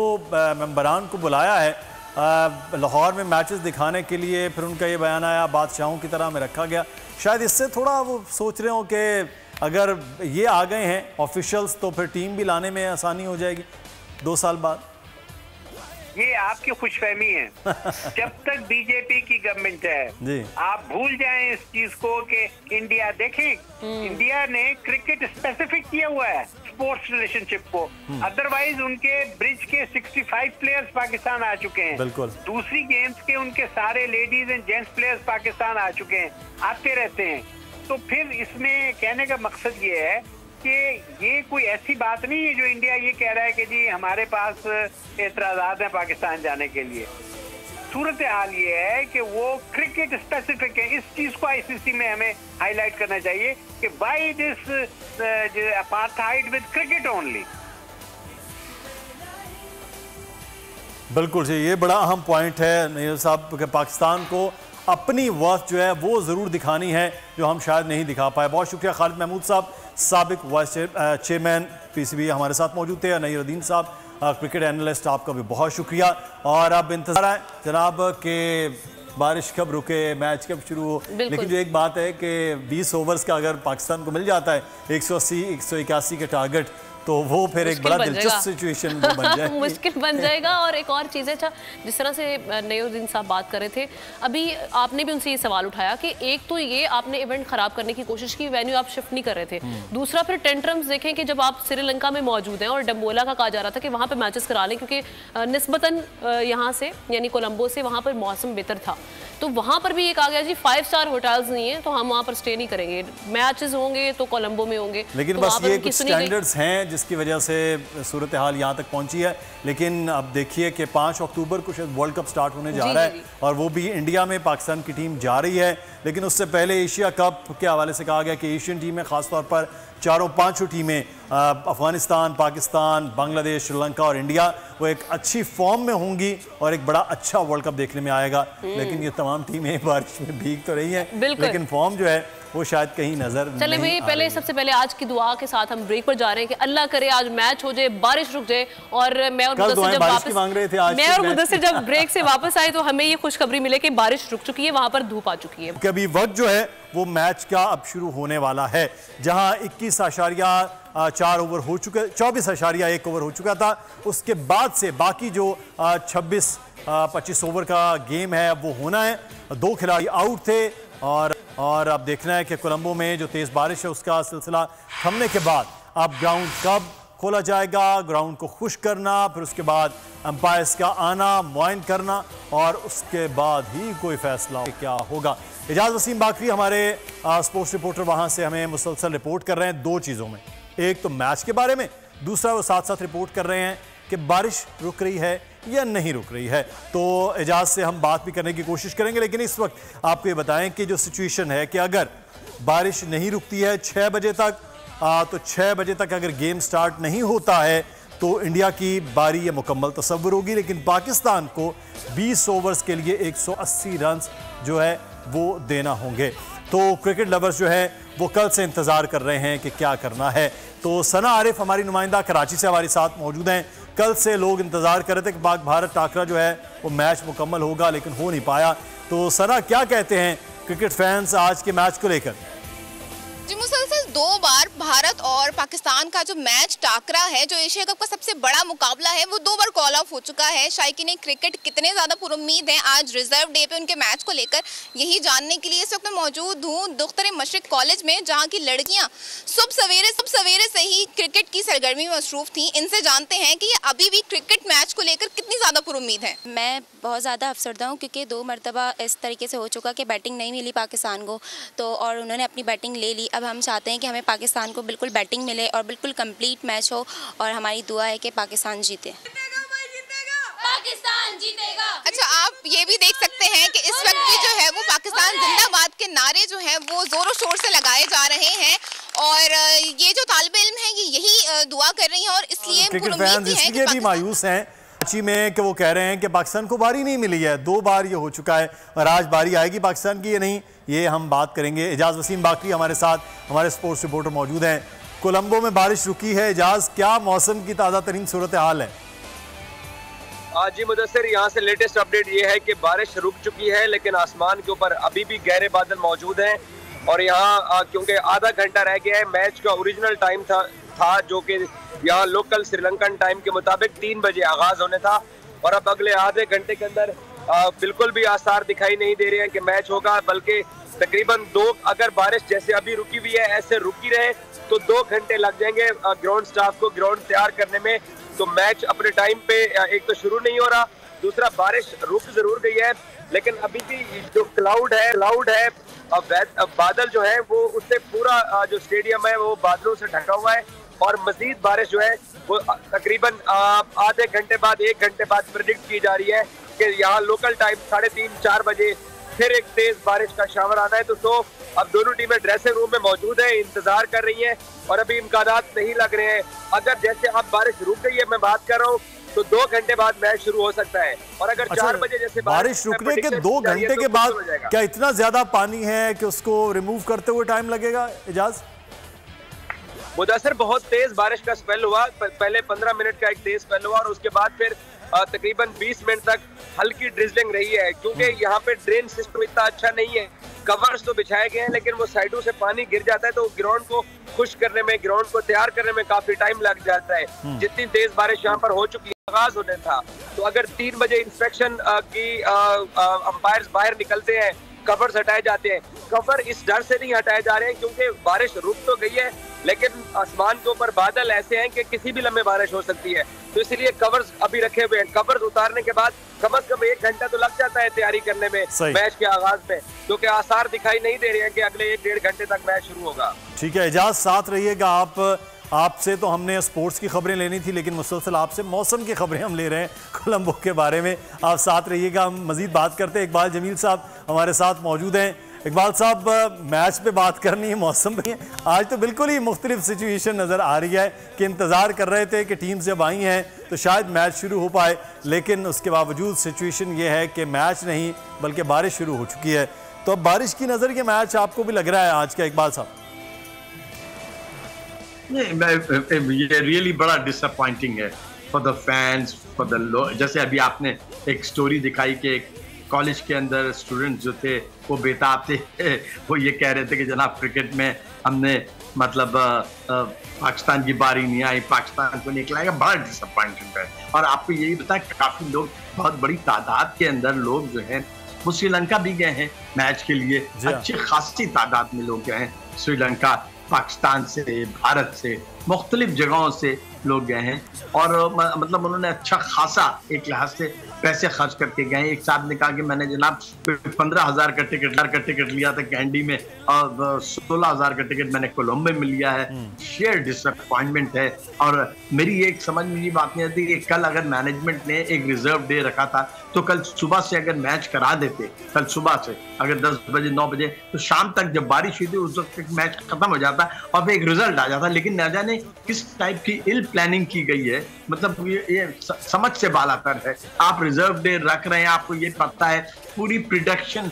Speaker 1: मेंबरान को बुलाया है लाहौर में मैचेस दिखाने के लिए, फिर उनका ये बयान आया बादशाहों की तरह में रखा गया। शायद इससे थोड़ा वो सोच रहे हो कि अगर ये आ गए हैं ऑफिशियल्स तो फिर टीम भी लाने में आसानी हो जाएगी 2 साल बाद।
Speaker 3: ये आपकी खुशफहमी है। जब तक बीजेपी की गवर्नमेंट है आप भूल जाएं इस चीज को कि इंडिया देखें, इंडिया ने क्रिकेट स्पेसिफिक किया हुआ है स्पोर्ट्स रिलेशनशिप को। अदरवाइज उनके ब्रिज के 65 प्लेयर्स पाकिस्तान आ चुके हैं।
Speaker 1: बिल्कुल।
Speaker 3: दूसरी गेम्स के उनके सारे ladies and gents players Pakistan आ चुके हैं, आते रहते हैं। तो फिर इसमें कहने का मकसद ये है कि ये कोई ऐसी बात नहीं है जो इंडिया ये कह रहा है कि जी हमारे पास एतराज़ात हैं पाकिस्तान जाने के लिए। सूरत हाल ये है कि वो क्रिकेट स्पेसिफिक है। इस चीज को आईसीसी में हमें हाईलाइट करना चाहिए कि why this apartheid with cricket only.
Speaker 1: बिल्कुल जी, ये बड़ा अहम पॉइंट है नईर साहब कि पाकिस्तान को अपनी वर्थ जो है वो ज़रूर दिखानी है जो हम शायद नहीं दिखा पाए। बहुत शुक्रिया खालिद महमूद साहब, साबिक वाइस चेयरमैन पीसीबी हमारे साथ मौजूद थे। नईरुद्दीन साहब क्रिकेट एनालिस्ट, आपका भी बहुत शुक्रिया। और अब इंतजार है जनाब के बारिश कब रुके, मैच कब शुरू हो। लेकिन जो एक बात है कि 20 ओवर्स का अगर पाकिस्तान को मिल जाता है 180-181 के टारगेट, तो वो फिर एक बड़ा दिलचस्प सिचुएशन बन जाएगा।
Speaker 2: मुश्किल बन जाएगा। और एक और चीज़ है, अच्छा जिस तरह से नईरुद्दीन साहब बात कर रहे थे अभी, आपने भी उनसे ये सवाल उठाया कि एक तो ये आपने इवेंट खराब करने की कोशिश की, वेन्यू आप शिफ्ट नहीं कर रहे थे। दूसरा फिर टेंट्रम्स देखें कि जब आप श्रीलंका में मौजूद हैं और डम्बोला का कहा जा रहा था कि वहाँ पर मैचेस करा लें क्योंकि निस्बतन यहाँ से यानी कोलंबो से वहाँ पर मौसम बेहतर था, तो वहाँ पर भी एक आ गया जी 5 स्टार होटल्स नहीं है तो हम वहाँ पर स्टे नहीं करेंगे, मैचेस होंगे तो कोलंबो में होंगे।
Speaker 1: लेकिन बस ये कुछ स्टैंडर्ड्स हैं जिसकी वजह से सूरत हाल यहाँ तक पहुंची है। लेकिन अब देखिए कि 5 अक्टूबर को शायद वर्ल्ड कप स्टार्ट होने जा रहा है और वो भी इंडिया में पाकिस्तान की टीम जा रही है। लेकिन उससे पहले एशिया कप के हवाले से कहा गया कि एशियन टीमें खासतौर पर 4-5 टीमें अफगानिस्तान, पाकिस्तान, बांग्लादेश, श्रीलंका और इंडिया वो एक अच्छी फॉर्म में होंगी और एक बड़ा अच्छा वर्ल्ड कप देखने में आएगा। लेकिन ये तमाम टीमें बारिश में भीग तो रही हैं, लेकिन फॉर्म जो है वो शायद कहीं नजर
Speaker 2: चले भाई। पहले सबसे पहले आज की दुआ के साथ हम ब्रेक पर जा रहे हैं कि अल्लाह करे आज मैच हो जाए, बारिश रुक जाए। और मैं और मुदस्सिर जब ब्रेक से वापस आए तो हमें ये खुशखबरी मिले कि बारिश रुक चुकी है, वहां पर धूप आ चुकी है।
Speaker 1: अभी वक्त जो है वो मैच का अब शुरू होने वाला है, जहां 21.4 ओवर हो चुके, 24.1 ओवर हो चुका था। उसके बाद से बाकी जो 26-25 ओवर का गेम है वो होना है। 2 खिलाड़ी आउट थे और अब देखना है कि कोलंबो में जो तेज बारिश है उसका सिलसिला थमने के बाद अब ग्राउंड कब खोला जाएगा, ग्राउंड को खुश करना, फिर उसके बाद अंपायर्स का आना, मुआयन करना और उसके बाद ही कोई फैसला क्या होगा। एजाज वसीम बाकरी हमारे स्पोर्ट्स रिपोर्टर वहां से हमें मुसलसल रिपोर्ट कर रहे हैं 2 चीज़ों में, एक तो मैच के बारे में, दूसरा वो साथ साथ रिपोर्ट कर रहे हैं कि बारिश रुक रही है या नहीं रुक रही है। तो एजाज से हम बात भी करने की कोशिश करेंगे, लेकिन इस वक्त आपको ये बताएं कि जो सिचुएशन है कि अगर बारिश नहीं रुकती है 6 बजे तक, तो 6 बजे तक अगर गेम स्टार्ट नहीं होता है तो इंडिया की बारी ये मुकम्मल तस्वुर होगी। लेकिन पाकिस्तान को 20 ओवर्स के लिए 180 रन जो है वो देना होंगे। तो क्रिकेट लवर्स जो है वो कल से इंतज़ार कर रहे हैं कि क्या करना है। तो सना आरिफ हमारी नुमाइंदा कराची से हमारे साथ मौजूद हैं। कल से लोग इंतज़ार कर रहे थे कि पाक भारत टाकरा जो है वो मैच मुकम्मल होगा, लेकिन हो नहीं पाया। तो सना क्या कहते हैं क्रिकेट फैंस आज के मैच को लेकर?
Speaker 5: जी, मुसलसल 2 बार भारत और पाकिस्तान का जो मैच टाकरा है, जो एशिया कप का सबसे बड़ा मुकाबला है, वो 2 बार कॉल ऑफ हो चुका है। शायकीन क्रिकेट कितने ज़्यादा पुरुम्मीद हैं आज रिजर्व डे पे उनके मैच को लेकर, यही जानने के लिए इस वक्त मैं मौजूद हूँ दुख्तर मशरिक कॉलेज में, जहाँ की लड़कियाँ सुबह सवेरे से ही क्रिकेट की सरगर्मी में मसरूफ़ थी। इनसे जानते हैं कि ये अभी भी क्रिकेट मैच को लेकर कितनी ज़्यादा पुरुम्मीद है।
Speaker 6: मैं बहुत ज़्यादा अफसरदा हूँ क्योंकि 2 मरतबा इस तरीके से हो चुका कि बैटिंग नहीं मिली पाकिस्तान को, तो और उन्होंने अपनी बैटिंग ले ली। अब हम चाहते हैं कि हमें पाकिस्तान को बिल्कुल बैटिंग मिले और बिल्कुल कंप्लीट मैच हो और हमारी दुआ है कि पाकिस्तान जीते।
Speaker 5: पाकिस्तान जीतेगा। अच्छा, आप ये भी देख सकते हैं कि इस वक्त भी जो है वो पाकिस्तान जिंदाबाद के नारे जो हैं वो जोरों शोर से लगाए जा रहे हैं और ये जो तालिब इल्म है ये यही दुआ कर रही हैं और इसलिए
Speaker 1: क्रिकेट फैंस इसलिए भी मायूस हैं कराची में कि वो कह रहे हैं कि पाकिस्तान को बारी नहीं मिली है। 2 बार ये हो चुका है और आज बारी आएगी पाकिस्तान की या नहीं, ये हम बात करेंगे। एजाज वसीम बाकरी हमारे साथ, हमारे स्पोर्ट्स रिपोर्टर मौजूद हैं। कोलंबो में बारिश रुकी है। एजाज, क्या मौसम की ताज़ा तरीन सूरत हाल है?
Speaker 7: जी मुदस्सिर, यहाँ से लेटेस्ट अपडेट ये है कि बारिश रुक चुकी है लेकिन आसमान के ऊपर अभी भी गहरे बादल मौजूद हैं और यहाँ क्योंकि आधा घंटा रह गया है, मैच का ओरिजिनल टाइम था जो कि यहाँ लोकल श्रीलंकन टाइम के मुताबिक 3 बजे आगाज होने था और अब अगले आधे घंटे के अंदर बिल्कुल भी आसार दिखाई नहीं दे रहे हैं कि मैच होगा, बल्कि तकरीबन 2, अगर बारिश जैसे अभी रुकी हुई है ऐसे रुकी रहे तो 2 घंटे लग जाएंगे ग्राउंड स्टाफ को ग्राउंड तैयार करने में। तो मैच अपने टाइम पे एक तो शुरू नहीं हो रहा, दूसरा बारिश रुक जरूर गई है लेकिन अभी भी जो क्लाउड है बादल जो है वो उससे पूरा जो स्टेडियम है वो बादलों से ढका हुआ है और मजीद बारिश जो है वो तकरीबन आधे घंटे बाद 1 घंटे बाद प्रेडिक्ट की जा रही है कि यहाँ लोकल टाइम 3:30-4 बजे फिर एक तेज बारिश का शावर आना है। तो अब दोनों टीमें ड्रेसिंग रूम में मौजूद है, इंतजार कर रही हैं और अभी इम्कानात नहीं लग रहे हैं। अगर जैसे अब बारिश रुक गई है, मैं बात कर रहा हूँ, तो 2 घंटे बाद मैच शुरू हो सकता है और अगर 4 बजे जैसे
Speaker 1: बारिश रुकने के 2 घंटे के बाद क्या इतना ज्यादा पानी है कि उसको रिमूव करते हुए टाइम लगेगा? एजाज,
Speaker 7: मुदस्सिर, बहुत तेज बारिश का स्पेल हुआ, पहले 15 मिनट का एक तेज स्पेल हुआ और उसके बाद फिर तकरीबन 20 मिनट तक हल्की ड्रिजलिंग रही है क्योंकि यहाँ पे ड्रेन सिस्टम इतना अच्छा नहीं है। कवर्स तो बिछाए गए हैं लेकिन वो साइडों से पानी गिर जाता है तो ग्राउंड को खुश करने में, ग्राउंड को तैयार करने में काफी टाइम लग जाता है। जितनी तेज बारिश यहाँ पर हो चुकी है, आगाज होने था, तो अगर 3 बजे इंस्पेक्शन की अंपायर्स बाहर निकलते हैं, कवर्स हटाए जाते हैं। कवर इस डर से नहीं हटाए जा रहे हैं क्योंकि बारिश रुक तो गई है लेकिन आसमान के ऊपर बादल ऐसे हैं कि किसी भी लम्हे बारिश हो सकती है, तो इसलिए कवर्स अभी रखे हुए हैं। कवर्स उतारने के बाद कम से कम 1 घंटा तो लग जाता है तैयारी करने में मैच के आगाज में, क्योंकि आसार दिखाई नहीं दे रहे हैं कि अगले 1-1.5 घंटे तक मैच शुरू होगा।
Speaker 1: ठीक है एजाज, साथ रहिएगा आप। आपसे तो हमने स्पोर्ट्स की खबरें लेनी थी लेकिन मुसलसल आपसे मौसम की खबरें हम ले रहे हैं कोलंबो के बारे में। आप साथ रहिएगा, हम मजीद बात करते हैं। इकबाल जमील साहब हमारे साथ मौजूद हैं। इकबाल साहब, मैच पे बात करनी है, मौसम पे। आज तो बिल्कुल ही मुख्तलिफ सिचुएशन नज़र आ रही है कि इंतज़ार कर रहे थे कि टीम जब आई हैं तो शायद मैच शुरू हो पाए, लेकिन उसके बावजूद सिचुएशन ये है कि मैच नहीं बल्कि बारिश शुरू हो चुकी है। तो अब बारिश की नज़र ये मैच आपको भी लग रहा है आज का, इकबाल साहब?
Speaker 8: ये रियली बड़ा डिसअपॉइंटिंग है for the fans, for the जैसे अभी आपने एक स्टोरी दिखाई कि एक कॉलेज के अंदर स्टूडेंट्स जो थे वो बेताब थे वो ये कह रहे थे कि जनाब क्रिकेट में हमने मतलब पाकिस्तान की बारी नहीं आई, पाकिस्तान को निकलाएगा। बड़ा डिसअपॉइंटमेंट है। और आपको यही बताया काफ़ी लोग, बहुत बड़ी तादाद के अंदर लोग जो हैं वो श्रीलंका भी गए हैं मैच के लिए। अच्छी खासी तादाद में लोग गए हैं श्रीलंका, पाकिस्तान से, भारत से, मुख्तलिफ जगहों से लोग गए हैं और मतलब उन्होंने अच्छा खासा एक लिहाज से पैसे खर्च करके गए। एक साहब ने कहा कि मैंने जनाब 15,000 का टिकट लिया था कैंडी में और 16,000 का टिकट मैंने कोलंबो में लिया है। शेयर डिसअपॉइंटमेंट है। और मेरी एक समझ में ये बात नहीं आती कि कल अगर मैनेजमेंट ने एक रिजर्व डे रखा था तो कल सुबह से अगर मैच करा देते, कल सुबह से अगर 10 बजे 9 बजे, तो शाम तक जब बारिश हुई थी उस वक्त मैच खत्म हो जाता और फिर एक रिजल्ट आ जाता। लेकिन न जाने किस टाइप की इल प्लानिंग की गई है, मतलब ये समझ से बालातर है। आप रिजर्व डे रख रहे हैं, आपको ये पता है पूरी प्रिडिक्शन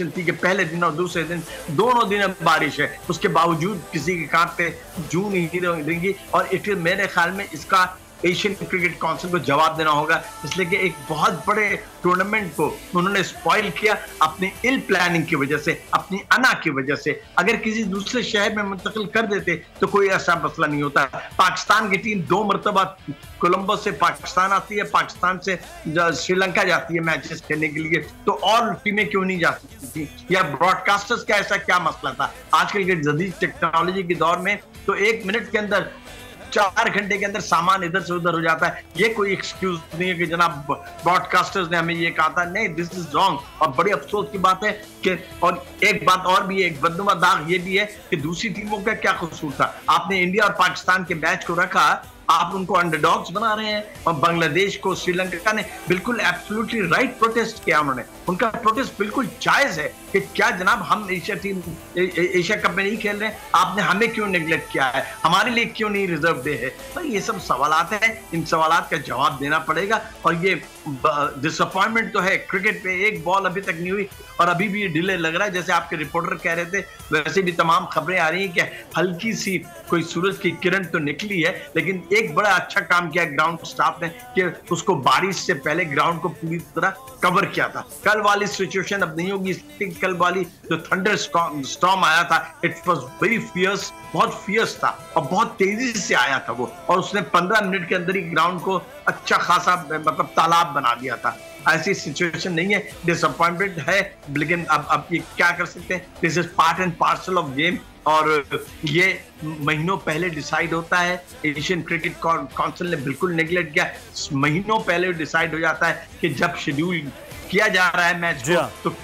Speaker 8: थी कि पहले दिन और दूसरे दिन दोनों दिन बारिश है, उसके बावजूद किसी के कान पे जूं नहीं रहेंगी। और मेरे ख्याल में इसका एशियन क्रिकेट काउंसिल को जवाब देना होगा, इसलिए कि एक बहुत बड़े टूर्नामेंट को उन्होंने स्पॉइल किया अपनी इल प्लानिंग की वजह से, अपनी अना की वजह से। अगर किसी दूसरे शहर में मुंतकिल कर देते तो कोई ऐसा मसला नहीं होता। पाकिस्तान की टीम 2 मरतबा कोलंबो से पाकिस्तान आती है, पाकिस्तान से श्रीलंका जाती है मैचेस खेलने के लिए, तो और टीमें क्यों नहीं जा सकती थी? या ब्रॉडकास्टर्स का ऐसा क्या मसला था? आजकल के जदीद टेक्नोलॉजी के दौर में तो 1 मिनट के अंदर 4 घंटे के अंदर सामान इधर से उधर हो जाता है। ये कोई एक्सक्यूज नहीं है कि जनाब ब्रॉडकास्टर्स ने हमें ये कहा था। नहीं, दिस इज रॉन्ग। और बड़ी अफसोस की बात है कि, और एक बात और भी है, एक बदनुमा दाग ये भी है कि दूसरी टीमों का क्या कसूर था? आपने इंडिया और पाकिस्तान के मैच को रखा आप उनको अंडरडॉग्स बना रहे हैं। और बांग्लादेश को श्रीलंका ने बिल्कुल एब्सोल्युटली राइट प्रोटेस्ट किया, उन्होंने उनका प्रोटेस्ट बिल्कुल जायज है कि क्या जनाब हम एशिया कप में नहीं खेल रहे हैं, आपने हमें क्यों नेग्लेक्ट किया है, हमारे लिए क्यों नहीं रिजर्व डे है। तो ये सब सवालात हैं, इन सवालात का जवाब देना पड़ेगा। और ये डिसअपॉइंटमेंट तो है, क्रिकेट पे एक बॉल अभी तक नहीं हुई और अभी भी डिले लग रहा है। जैसे आपके रिपोर्टर कह रहे थे, वैसे भी तमाम खबरें आ रही हैं कि हल्की सी कोई सूरज की किरण तो निकली है, लेकिन एक बड़ा अच्छा काम किया ग्राउंड स्टाफ ने कि उसको बारिश से पहले ग्राउंड को पूरी तरह कवर किया था। कल वाली सिचुएशन अब नहीं होगी, कल वाली जो थंडर स्टॉर्म आया था, इट वाज वेरी फियर्स, बहुत फियर्स था और बहुत तेजी से आया था वो, और उसने 15 मिनट के अंदर ही ग्राउंड को अच्छा खासा मतलब तालाब बना दिया था। ऐसी सिचुएशन नहीं है, डिसअपॉइंटमेंट है, लेकिन अब ये क्या कर सकते हैं, this is part and parcel of game. और ये महीनों पहले डिसाइड होता है, एशियन क्रिकेट काउंसिल ने बिल्कुल नेग्लेक्ट किया। महीनों पहले डिसाइड हो जाता है कि जब शेड्यूल किया जा रहा है मैच को, तो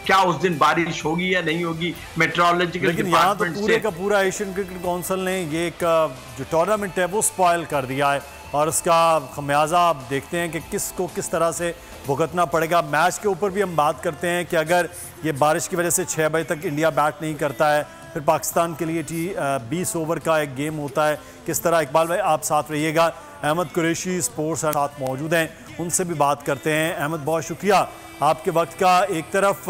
Speaker 8: क्या उस दिन बारिश होगी या नहीं होगी, मेट्रोलॉजिकल।
Speaker 1: लेकिन यहाँ तो पूरे का पूरा एशियन क्रिकेट काउंसिल ने ये जो टूर्नामेंट है वो स्पॉइल कर दिया है, और उसका खमियाजा आप देखते हैं कि किसको किस तरह से भुगतना पड़ेगा। मैच के ऊपर भी हम बात करते हैं कि अगर ये बारिश की वजह से 6 बजे तक इंडिया बैट नहीं करता है, फिर पाकिस्तान के लिए 20 ओवर का एक गेम होता है, किस तरह। इकबाल भाई आप साथ रहिएगा, अहमद कुरैशी स्पोर्ट्स साथ मौजूद हैं, उनसे भी बात करते हैं। अहमद, बहुत शुक्रिया आपके वक्त का। एक तरफ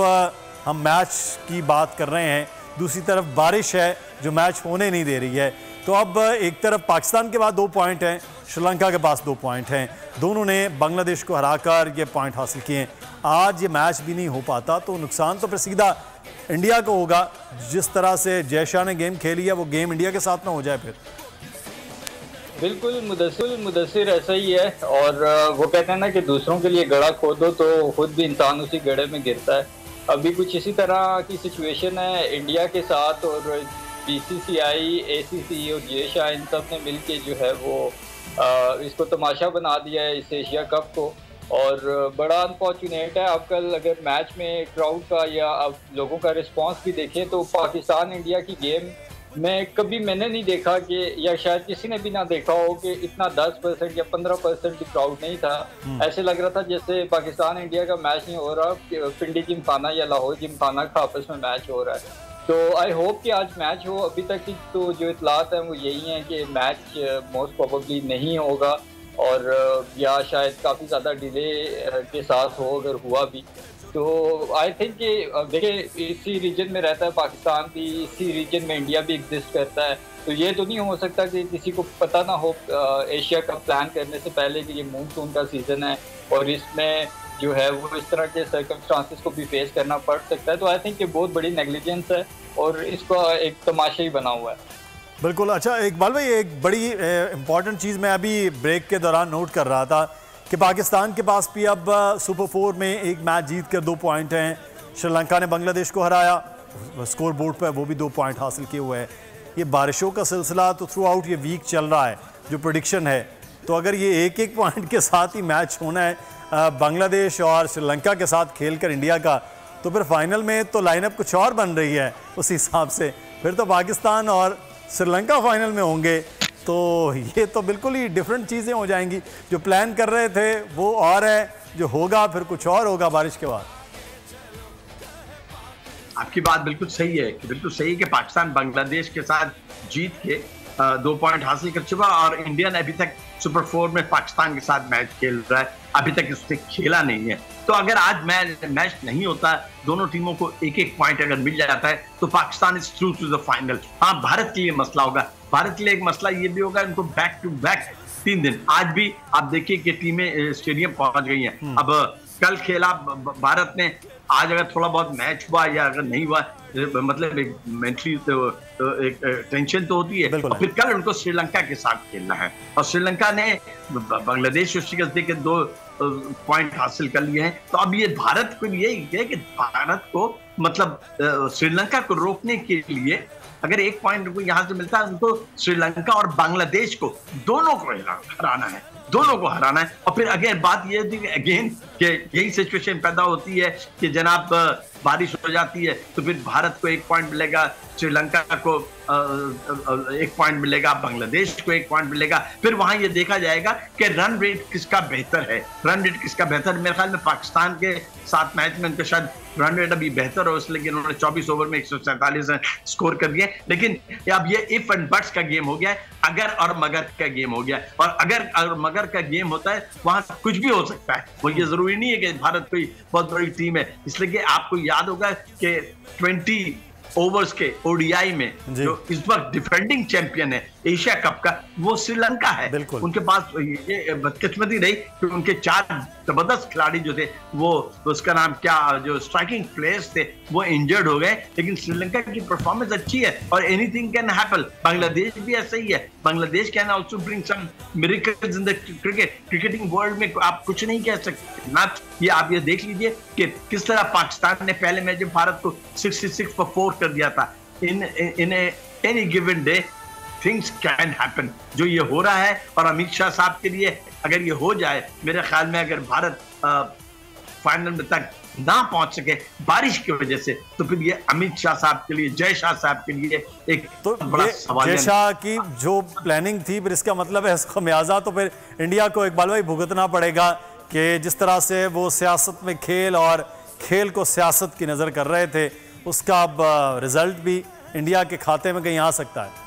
Speaker 1: हम मैच की बात कर रहे हैं, दूसरी तरफ बारिश है जो मैच होने नहीं दे रही है। तो अब एक तरफ पाकिस्तान के पास 2 पॉइंट हैं, श्रीलंका के पास 2 पॉइंट हैं, दोनों ने बांग्लादेश को हराकर ये पॉइंट हासिल किए हैं। आज ये मैच भी नहीं हो पाता तो नुकसान तो फिर सीधा इंडिया को होगा। जिस तरह से जयशाह ने गेम खेली है वो गेम इंडिया के साथ ना हो जाए फिर।
Speaker 9: बिल्कुल मुदस्सिर ऐसा ही है, और वो कहते हैं ना कि दूसरों के लिए गड़ा खोदो तो खुद भी इंसान उसी गड्ढे में गिरता है। अभी कुछ इसी तरह की सिचुएशन है इंडिया के साथ, और BCCI, ACC और जयशाह इन सब ने मिलके जो है वो इसको तमाशा बना दिया है इस एशिया कप को, और बड़ा अनफॉर्चुनेट है। अब कल अगर मैच में क्राउड का या अब लोगों का रिस्पांस भी देखें तो पाकिस्तान इंडिया की गेम में कभी मैंने नहीं देखा कि, या शायद किसी ने भी ना देखा हो कि इतना 10% या 15% भी क्राउड नहीं था। ऐसे लग रहा था जैसे पाकिस्तान इंडिया का मैच नहीं हो रहा, पिंडी जिमखाना या लाहौर जिमखाना का आपस में मैच हो रहा है। तो आई होप कि आज मैच हो। अभी तक की तो जो इतलात हैं वो यही हैं कि मैच मोस्ट प्रोबेबली नहीं होगा, और या शायद काफ़ी ज़्यादा डिले के साथ हो, अगर हुआ भी तो आई थिंक कि देखिए इसी रीजन में रहता है पाकिस्तान भी, इसी रीजन में इंडिया भी एग्जिस्ट करता है। तो ये तो नहीं हो सकता कि किसी को पता ना हो एशिया कप प्लान करने से पहले कि ये मानसून का सीज़न है और इसमें जो है वो इस तरह के सर्कमस्टांसेस को भी फेस करना पड़ सकता है। तो आई थिंक ये बहुत बड़ी नेग्लिजेंस है और इसका एक तमाशा ही बना हुआ है।
Speaker 1: बिल्कुल। अच्छा इकबाल भाई, एक बड़ी इंपॉर्टेंट चीज़ मैं अभी ब्रेक के दौरान नोट कर रहा था कि पाकिस्तान के पास भी अब सुपर 4 में एक मैच जीत कर 2 पॉइंट हैं। श्रीलंका ने बांग्लादेश को हराया, स्कोर बोर्ड पर वो भी 2 पॉइंट हासिल किए हुए हैं। ये बारिशों का सिलसिला तो थ्रू आउट ये वीक चल रहा है, जो प्रेडिक्शन है, तो अगर ये एक एक पॉइंट के साथ ही मैच होना है बांग्लादेश और श्रीलंका के साथ खेलकर इंडिया का, तो फिर फाइनल में तो लाइनअप कुछ और बन रही है उस हिसाब से। फिर तो पाकिस्तान और श्रीलंका फाइनल में होंगे, तो ये तो बिल्कुल ही डिफरेंट चीज़ें हो जाएंगी। जो प्लान कर रहे थे वो और है, जो होगा फिर कुछ और होगा बारिश के बाद।
Speaker 8: आपकी बात बिल्कुल सही है कि पाकिस्तान बांग्लादेश के साथ जीत के 2 पॉइंट हासिल कर चुका, और इंडिया ने अभी तक सुपर 4 में पाकिस्तान के साथ मैच खेल रहा है, अभी तक उसने खेला नहीं है। तो अगर आज मैच नहीं होता, दोनों टीमों को एक एक पॉइंट अगर मिल जाता है, तो Pakistan is through to the final. हाँ, भारत के लिए मसला होगा, भारत के लिए एक मसला ये भी होगा, इनको बैक टू बैक 3 दिन। आज भी आप देखिए कि टीमें स्टेडियम पहुंच गई हैं। अब कल खेला भारत ने, आज अगर थोड़ा बहुत मैच हुआ या अगर नहीं हुआ, मतलब एक मेंटली एक टेंशन तो होती है। और फिर कल उनको श्रीलंका के साथ खेलना है, और श्रीलंका ने बांग्लादेश को शिकस्त देकर 2 पॉइंट हासिल कर लिए हैं। तो अब ये भारत को यही है कि भारत को मतलब श्रीलंका को रोकने के लिए अगर 1 पॉइंट उनको यहाँ से मिलता है, उनको श्रीलंका और बांग्लादेश को दोनों को हराना है। दोनों को हराना है। और फिर अगेन बात ये थी अगेन कि यही सिचुएशन पैदा होती है कि जनाब बारिश हो जाती है तो फिर भारत को 1 पॉइंट मिलेगा, श्रीलंका को 1 पॉइंट मिलेगा, बांग्लादेश को 1 पॉइंट मिलेगा। फिर वहां ये देखा जाएगा कि रन रेट किसका बेहतर है, रन रेट किसका बेहतर। मेरे ख्याल में पाकिस्तान के साथ मैच में उनका शायद रन रेट अभी बेहतर हो, इसलिए उन्होंने 24 ओवर में 147 रन स्कोर कर दिए। लेकिन अब ये इफ एंड बट्स का गेम हो गया है, अगर और मगर का गेम हो गया है। और अगर और मगर का गेम होता है वहां कुछ भी हो सकता है। वो ये जरूरी नहीं है कि भारत कोई बहुत बड़ी टीम है, इसलिए कि आपको याद होगा कि 20 ओवर्स के ओडीआई में जो इस वक्त डिफेंडिंग चैंपियन है एशिया कप का, वो श्रीलंका है। उनके पास ये बदकिस्मती रही कि उनके 4 जबरदस्त खिलाड़ी जो थे, वो उसका नाम क्या, जो स्ट्राइकिंग प्लेयर्स थे वो इंजर्ड हो गए। लेकिन श्रीलंका की परफॉर्मेंस अच्छी है और एनीथिंग कैन हैपन। बांग्लादेश भी ऐसा ही है, Bangladesh can also bring some miracles in the cricketing world में आप कुछ नहीं कह सकते ना। ये आप ये देख लीजिए कि किस तरह पाकिस्तान ने पहले मैच में भारत को 66 पर 4 कर दिया था। In any given day things can happen. जो ये हो रहा है और अमित शाह साहब के लिए अगर ये हो जाए, मेरे ख्याल में अगर भारत फाइनल में तक ना पहुंच सके बारिश की वजह से, तो फिर ये अमित शाह साहब के लिए, जय शाह साहब के लिए एक
Speaker 1: तो
Speaker 8: बड़ा सवाल है।
Speaker 1: जय शाह की जो प्लानिंग थी, फिर इसका मतलब है इसका म्याजा तो फिर इंडिया को इकबाल भाई भुगतना पड़ेगा कि जिस तरह से वो सियासत में खेल और खेल को सियासत की नज़र कर रहे थे, उसका अब रिजल्ट भी इंडिया के खाते में कहीं आ सकता है।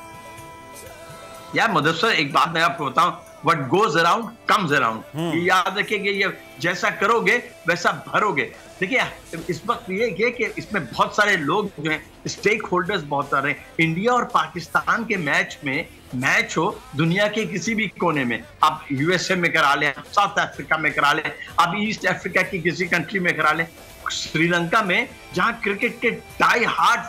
Speaker 8: यार मुदस्सर, एक बात मैं आपको बताऊं, what goes around comes around. ये याद रखिएगा, ये जैसा करोगे वैसा भरोगे। देखिए इस वक्त ये कि इसमें बहुत सारे लोग जो हैं, स्टेक होल्डर्स बहुत सारे हैं। इंडिया और पाकिस्तान के मैच में, मैच हो दुनिया के किसी भी कोने में, आप यूएसए में करा लें, साउथ अफ्रीका में करा लें, आप ईस्ट अफ्रीका की किसी कंट्री में करा लें, श्रीलंका में जहां क्रिकेट के डाई हार्ड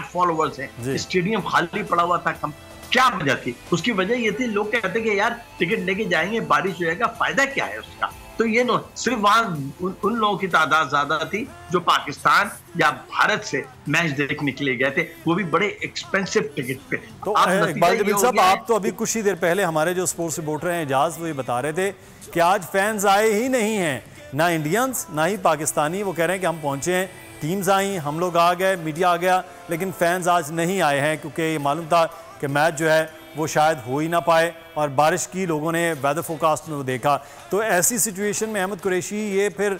Speaker 8: फॉलोवर्स हैं, स्टेडियम खाली पड़ा हुआ था। क्या वजह थी? उसकी वजह ये थी, लोग कहते कि यार टिकट लेके जाएंगे, बारिश हो जाएगा, फायदा क्या है उसका। तो ये सिर्फ वहां उन लोगों की तादाद ज्यादा थी जो पाकिस्तान या भारत से मैच देखने के लिए गए थे, वो भी बड़े एक्सपेंसिव टिकट पे।
Speaker 1: तो इकबाल जमील साहब, आप तो अभी कुछ ही देर पहले हमारे जो स्पोर्ट्स रिपोर्टर हैं एजाज, वो ये बता रहे थे कि आज फैंस आए ही नहीं हैं, ना इंडियंस ना ही पाकिस्तानी। वो कह रहे हैं कि हम पहुंचे हैं, टीम्स आई, हम लोग आ गए, मीडिया आ गया, लेकिन फैंस आज नहीं आए हैं क्योंकि ये मालूम था कि मैच जो है वो शायद हो ही ना पाए और बारिश की लोगों ने वेदर फोरकास्ट में वो देखा। तो ऐसी सिचुएशन में अहमद कुरैशी, ये फिर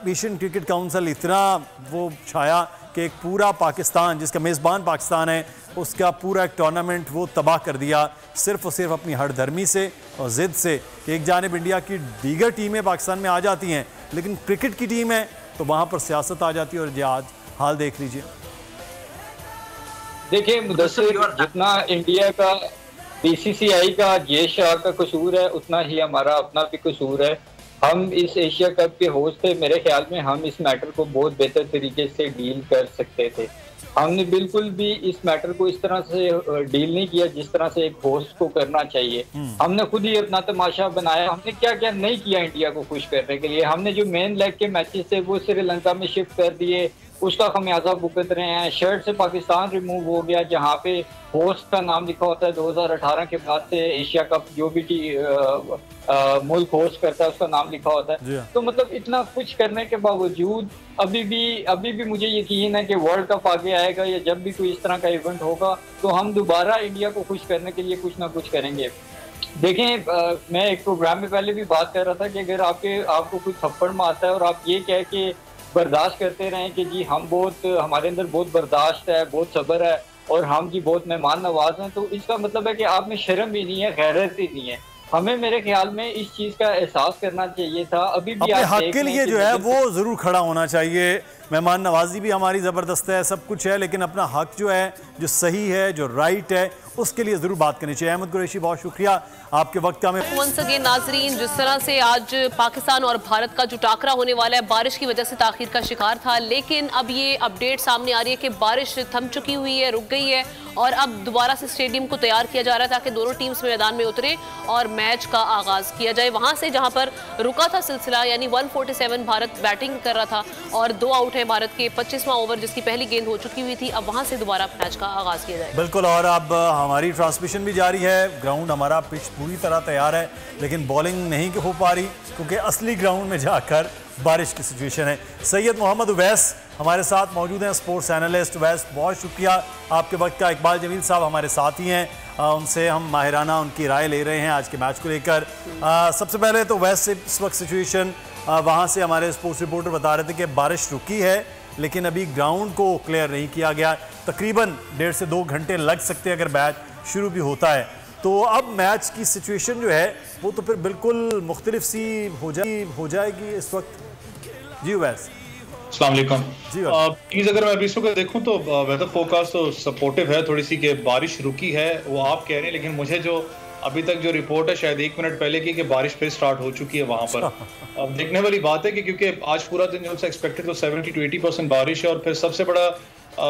Speaker 1: एशियन क्रिकेट काउंसिल इतना वो छाया कि एक पूरा पाकिस्तान, जिसका मेज़बान पाकिस्तान है, उसका पूरा एक टूर्नामेंट वो तबाह कर दिया, सिर्फ और सिर्फ अपनी हरदर्मी से और ज़िद से। एक जानिब इंडिया की दीगर टीमें पाकिस्तान में आ जाती हैं, लेकिन क्रिकेट की टीम है तो वहाँ पर सियासत आ जाती है। और आज हाल देख लीजिए।
Speaker 9: देखिए मुदस्सिर, जितना इंडिया का बीसीसीआई का जय शाह का कसूर है, उतना ही हमारा अपना भी कसूर है। हम इस एशिया कप के होस्ट थे, मेरे ख्याल में हम इस मैटर को बहुत बेहतर तरीके से डील कर सकते थे। हमने बिल्कुल भी इस मैटर को इस तरह से डील नहीं किया जिस तरह से एक होस्ट को करना चाहिए। हमने खुद ही अपना तमाशा बनाया। हमने क्या क्या नहीं किया इंडिया को खुश करने के लिए। हमने जो मेन लेग के मैचेस थे वो श्रीलंका में शिफ्ट कर दिए, उसका खमियाजा भुगत रहे हैं। शर्ट से पाकिस्तान रिमूव हो गया, जहाँ पे होस्ट का नाम लिखा होता है। 2018 के बाद से एशिया कप जो भी मुल्क होस्ट करता है उसका नाम लिखा होता है। तो मतलब इतना कुछ करने के बावजूद अभी भी मुझे यकीन है कि वर्ल्ड कप आगे आएगा या जब भी कोई इस तरह का इवेंट होगा तो हम दोबारा इंडिया को खुश करने के लिए कुछ ना कुछ करेंगे। देखें, मैं एक प्रोग्राम में पहले भी बात कर रहा था कि अगर आपको कुछ थप्पड़ मारता है और आप ये कह के बर्दाश्त करते रहें कि जी हमारे अंदर बहुत बर्दाश्त है, बहुत सब्र है और हम जी बहुत मेहमान नवाज हैं, तो इसका मतलब है कि आप में शर्म भी नहीं है, गैरत ही नहीं है। हमें मेरे ख्याल में इस चीज का एहसास करना चाहिए था। अभी भी
Speaker 1: अपने हक के लिए जो है वो जरूर खड़ा होना चाहिए। मेहमान नवाजी भी हमारी ज़बरदस्त है, सब कुछ है, लेकिन अपना हक जो है, जो सही है, जो राइट है, उसके लिए ज़रूर बात करनी चाहिए। अहमद कुरैशी, बहुत शुक्रिया आपके वक्त का।
Speaker 2: वंस अगेन नाजरीन, जिस तरह से आज पाकिस्तान और भारत का जो टाकरा होने वाला है बारिश की वजह से ताखीर का शिकार था, लेकिन अब ये अपडेट सामने आ रही है कि बारिश थम चुकी हुई है, रुक गई है और अब दोबारा से स्टेडियम को तैयार किया जा रहा है ताकि दोनों टीम्स मैदान में उतरे और मैच का आगाज किया जाए। वहां से जहां पर रुका था सिलसिला, यानी 147 भारत बैटिंग कर रहा था और 2 आउट उठे भारत के 25वां ओवर जिसकी पहली गेंद हो चुकी हुई थी, अब वहां से दोबारा मैच का आगाज किया जाएगा।
Speaker 1: बिल्कुल, और अब हमारी ट्रांसमिशन भी जारी है। ग्राउंड हमारा पिच पूरी तरह तैयार है, लेकिन बॉलिंग नहीं हो पा रही क्योंकि असली ग्राउंड में जाकर बारिश की सिचुएशन है। सैयद मोहम्मद उवैस हमारे साथ मौजूद हैं, स्पोर्ट्स एनालिस्ट। उवैस, बहुत शुक्रिया आपके वक्त का। इकबाल जमील साहब हमारे साथ ही हैं, उनसे हम माहिराना उनकी राय ले रहे हैं आज के मैच को लेकर। सबसे पहले तो वैसे इस वक्त सिचुएशन वहाँ से हमारे स्पोर्ट्स रिपोर्टर बता रहे थे कि बारिश रुकी है, लेकिन अभी ग्राउंड को क्लियर नहीं किया गया। तकरीबन 1.5 से 2 घंटे लग सकते हैं अगर मैच शुरू भी होता है। तो अब मैच की सिचुएशन जो है वो तो फिर बिल्कुल मुख्तलिफ सी हो जाएगी इस वक्त। जी वैस,
Speaker 10: अस्सलाम वालेकुम। प्लीज अगर मैं अभी इसको देखूं तो वेदर फोरकास्ट तो सपोर्टिव है थोड़ी सी, कि बारिश रुकी है वो आप कह रहे हैं, लेकिन मुझे जो अभी तक जो रिपोर्ट है शायद 1 मिनट पहले की कि बारिश फिर स्टार्ट हो चुकी है वहां पर। अब देखने वाली बात है कि क्योंकि आज पूरा दिन जो एक्सपेक्टेड तो 70 to 80% बारिश है, और फिर सबसे बड़ा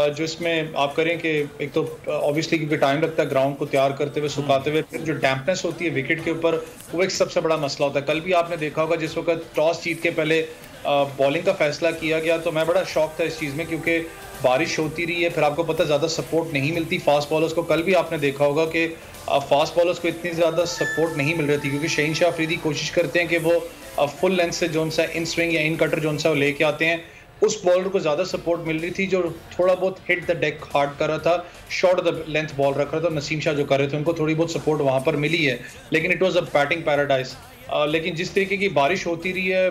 Speaker 10: जो इसमें आप करें कि एक तो ऑब्वियसली क्योंकि टाइम लगता है ग्राउंड को तैयार करते हुए, सुखाते हुए, फिर जो डैम्पनेस होती है विकेट के ऊपर वो एक सबसे बड़ा मसला होता है। कल भी आपने देखा होगा जिस वक्त टॉस जीत के पहले बॉलिंग का फैसला किया गया तो मैं बड़ा शौक था इस चीज़ में, क्योंकि बारिश होती रही है, फिर आपको पता ज़्यादा सपोर्ट नहीं मिलती फास्ट बॉलर्स को। कल भी आपने देखा होगा कि फास्ट बॉलर्स को इतनी ज़्यादा सपोर्ट नहीं मिल रही थी, क्योंकि शहीनशाह अफरीदी कोशिश करते हैं कि वो फुल लेंथ से जो सा इन स्विंग या इन कटर जो सा वो लेके आते हैं। उस बॉलर को ज़्यादा सपोर्ट मिल रही थी जो थोड़ा बहुत हिट द डेक हार्ड कर रहा था, शॉर्ट द लेंथ बॉल रख रहा था। नसीम शाह जो कर रहे थे उनको थोड़ी बहुत सपोर्ट वहाँ पर मिली है, लेकिन it was a batting paradise. लेकिन जिस तरीके की बारिश होती रही है,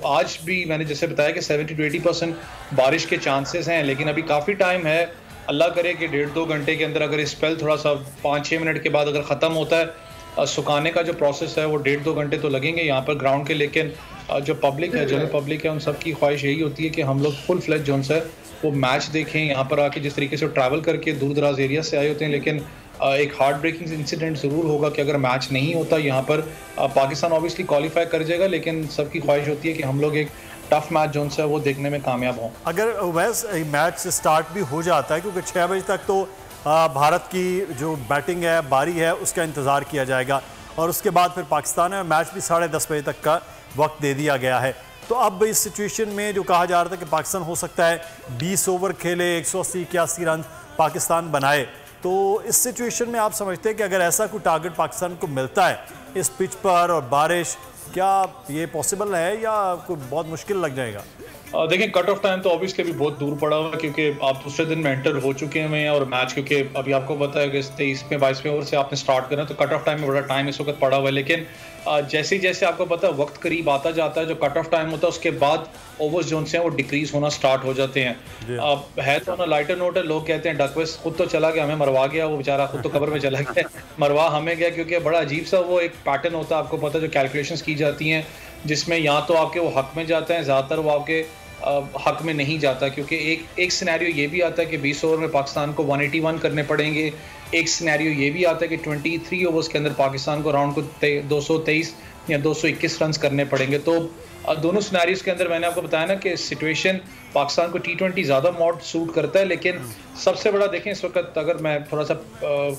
Speaker 10: आज भी मैंने जैसे बताया कि 70 to 80% बारिश के चांसेस हैं, लेकिन अभी काफ़ी टाइम है। अल्लाह करे कि 1.5-2 घंटे के अंदर अगर स्पेल थोड़ा सा 5-6 मिनट के बाद अगर ख़त्म होता है, सुखाने का जो प्रोसेस है वो 1.5-2 घंटे तो लगेंगे यहाँ पर ग्राउंड के। लेकिन जो पब्लिक है, जनरल पब्लिक है, उन सब की ख्वाहिश यही होती है कि हम लोग फुल फ्लैज जोन से वो मैच देखें यहाँ पर आके। जिस तरीके से ट्रैवल करके दूर दराज एरिया से आए होते हैं, लेकिन एक हार्ट ब्रेकिंग इंसिडेंट ज़रूर होगा कि अगर मैच नहीं होता यहाँ पर, पाकिस्तान ऑब्वियसली क्वालिफाई कर जाएगा, लेकिन सबकी ख्वाहिश होती है कि हम लोग एक टफ मैच जो है वो देखने में कामयाब हों।
Speaker 1: अगर वैसे मैच स्टार्ट भी हो जाता है, क्योंकि 6 बजे तक तो भारत की जो बैटिंग है, बारी है, उसका इंतज़ार किया जाएगा, और उसके बाद फिर पाकिस्तान है, मैच भी 10:30 बजे तक का वक्त दे दिया गया है। तो अब इस सिचुएशन में जो कहा जा रहा था कि पाकिस्तान हो सकता है 20 ओवर खेले, 180-81 रन पाकिस्तान बनाए, तो इस सिचुएशन में आप समझते हैं कि अगर ऐसा कोई टारगेट पाकिस्तान को मिलता है इस पिच पर और बारिश, क्या ये पॉसिबल है या कोई बहुत मुश्किल लग जाएगा?
Speaker 10: देखें, कट ऑफ टाइम तो ऑब्वियसली अभी बहुत दूर पड़ा हुआ है, क्योंकि आप दूसरे दिन में एंटर हो चुके हैं, और मैच क्योंकि अभी आपको पता है कि 23वें 22वें ओवर से आपने स्टार्ट करना, तो कट ऑफ टाइम में बड़ा टाइम इस वक्त पड़ा हुआ है। लेकिन जैसे ही जैसे आपको पता है वक्त करीब आता जाता है, जो कट ऑफ टाइम होता है उसके बाद ओवर्स जो हैं वो डिक्रीज होना स्टार्ट हो जाते हैं। है तो ना लाइटर नोट है, लोग कहते हैं डकवेस खुद तो चला गया, हमें मरवा गया, वो बेचारा खुद तो कब्र में चला गया, मरवा हमें गया, क्योंकि बड़ा अजीब सा वो एक पैटर्न होता है, आपको पता है, जो कैलकुलेशंस की जाती हैं, जिसमें या तो आपके वो हक में जाते हैं, ज़्यादातर वो आपके हक में नहीं जाता, क्योंकि एक सिनेरियो ये भी आता है कि 20 ओवर में पाकिस्तान को 181 करने पड़ेंगे। एक सिनेरियो ये भी आता है कि 23 ओवर्स के अंदर पाकिस्तान को राउंड को 223 या 221 रन करने पड़ेंगे। तो दोनों सिनेरियोज के अंदर मैंने आपको बताया ना कि सिचुएशन पाकिस्तान को T20 ज़्यादा मॉड सूट करता है, लेकिन सबसे बड़ा देखें इस वक्त, अगर मैं थोड़ा सा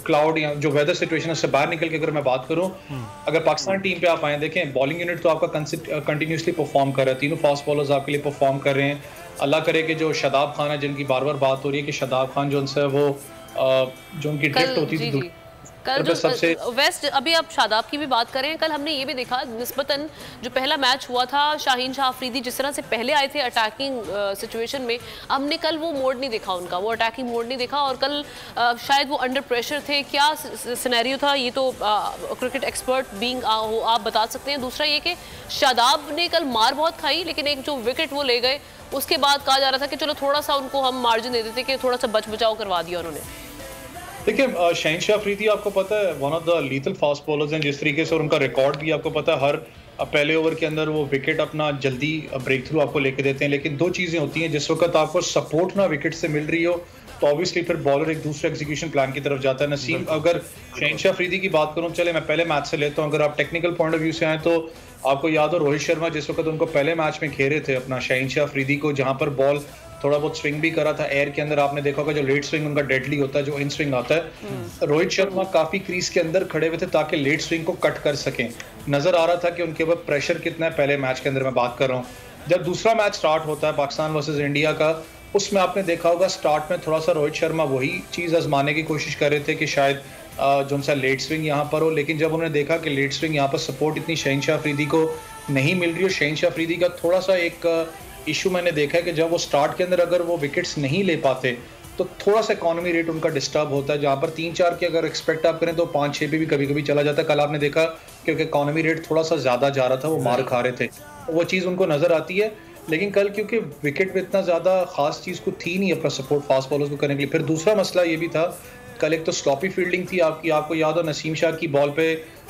Speaker 10: क्लाउड या जो वेदर सिचुएशन है उससे बाहर निकल के अगर मैं बात करूं, अगर पाकिस्तान टीम पे आप आए, देखें बॉलिंग यूनिट तो आपका कंटिन्यूसली परफॉर्म कर रहा है, तीनों फास्ट बॉलर्स आपके लिए परफॉर्म कर रहे हैं। अल्लाह करे कि जो शादाब खान है, जिनकी बार बार बात हो रही है कि शादाब खान जो उनसे वो जो उनकी ड्रिफ्ट होती थी
Speaker 2: कल जो वेस्ट, अभी आप शादाब की भी बात करें, कल हमने ये भी देखा निस्बतन जो पहला मैच हुआ था शाहीन शाह अफरीदी जिस तरह से पहले आए थे अटैकिंग सिचुएशन में, हमने कल वो मोड नहीं देखा उनका, वो अटैकिंग मोड नहीं देखा, और कल शायद वो अंडर प्रेशर थे। क्या सिनेरियो था, ये तो क्रिकेट एक्सपर्ट बीइंग आप बता सकते हैं। दूसरा ये कि शादाब ने कल मार बहुत खाई, लेकिन एक जो विकेट वो ले गए, उसके बाद कहा जा रहा था कि चलो थोड़ा सा उनको हम मार्जिन दे देते कि थोड़ा सा बच बचाव करवा दिया उन्होंने।
Speaker 10: देखिए, शहीनशाह अफरीदी आपको पता है one of the lethal fast bowlers हैं जिस तरीके से, और उनका रिकॉर्ड भी आपको पता है, हर पहले ओवर के अंदर वो विकेट अपना जल्दी ब्रेक थ्रू आपको लेके देते हैं। लेकिन दो चीज़ें होती हैं, जिस वक्त आपको सपोर्ट ना विकेट से मिल रही हो तो ऑब्वियसली फिर बॉलर एक दूसरे एग्जीक्यूशन प्लान की तरफ जाता है। नसीम, अगर शहीनशाह अफरीदी की बात करूं, चले मैं पहले मैच से लेता हूं, अगर आप टेक्निकल पॉइंट ऑफ व्यू से आए तो आपको याद हो रोहित शर्मा जिस वक्त उनको पहले मैच में घेरे थे अपना शहीनशाह अफरीदी को, जहां पर बॉल थोड़ा बहुत स्विंग भी करा था एयर के अंदर, आपने देखा होगा जो लेट स्विंग उनका डेडली होता है, जो इन स्विंग आता है, रोहित शर्मा काफी क्रीज के अंदर खड़े हुए थे ताकि लेट स्विंग को कट कर सकें। नजर आ रहा था कि उनके ऊपर प्रेशर कितना है, पहले मैच के अंदर मैं बात कर रहा हूँ। जब दूसरा मैच स्टार्ट होता है पाकिस्तान वर्सेस इंडिया का, उसमें आपने देखा होगा स्टार्ट में थोड़ा सा रोहित शर्मा वही चीज़ आजमाने की कोशिश कर रहे थे कि शायद जो सा लेट स्विंग यहाँ पर हो, लेकिन जब उन्होंने देखा कि लेट स्विंग यहाँ पर सपोर्ट इतनी शहनशाह अफरीदी को नहीं मिल रही, और शहनशाह अफरीदी का थोड़ा सा एक इशू मैंने देखा है कि जब वो स्टार्ट के अंदर अगर वो विकेट्स नहीं ले पाते तो थोड़ा सा इकोनॉमी रेट उनका डिस्टर्ब होता है, जहाँ पर 3-4 की अगर एक्सपेक्ट आप करें तो 5-6 पे भी कभी कभी चला जाता है। कल आपने देखा क्योंकि इकोनॉमी रेट थोड़ा सा ज़्यादा जा रहा था, वो मार खा रहे थे, वो चीज़ उनको नज़र आती है। लेकिन कल क्योंकि विकेट में इतना ज़्यादा खास चीज़ को थी नहीं अपना सपोर्ट फास्ट बॉलर्स को करने के लिए। फिर दूसरा मसला ये भी था, कल एक तो स्लॉपी फील्डिंग थी आपकी, आपको याद हो नसीम शाह की बॉल पे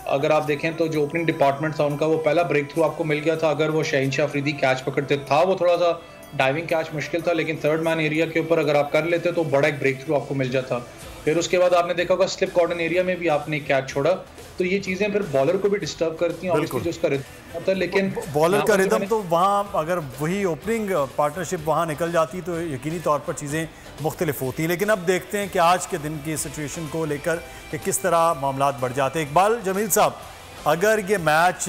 Speaker 10: अगर आप देखें तो जो ओपनिंग डिपार्टमेंट था उनका, वो पहला ब्रेक थ्रू आपको मिल गया था। अगर वो शहनशाह अफरीदी कैच पकड़ते था, वो थोड़ा सा डाइविंग कैच मुश्किल था, लेकिन थर्ड मैन एरिया के ऊपर अगर आप कर लेते तो बड़ा एक ब्रेक थ्रू आपको मिल जाता। फिर उसके बाद आपने देखा होगा स्लिप कॉर्नर एरिया में भी आपने कैच छोड़ा, तो ये चीज़ें फिर बॉलर को भी डिस्टर्ब करती हैं, ऑब्वियसली जो उसका रिदम होता है। लेकिन
Speaker 1: बॉलर का रिदम तो वहाँ अगर वही ओपनिंग पार्टनरशिप वहाँ निकल जाती तो यकीनी तौर पर चीज़ें मुख्तलिफ होती। लेकिन अब देखते हैं कि आज के दिन की सिचुएशन को लेकर कि किस तरह मामला बढ़ जाते हैं। इकबाल जमील साहब, अगर ये मैच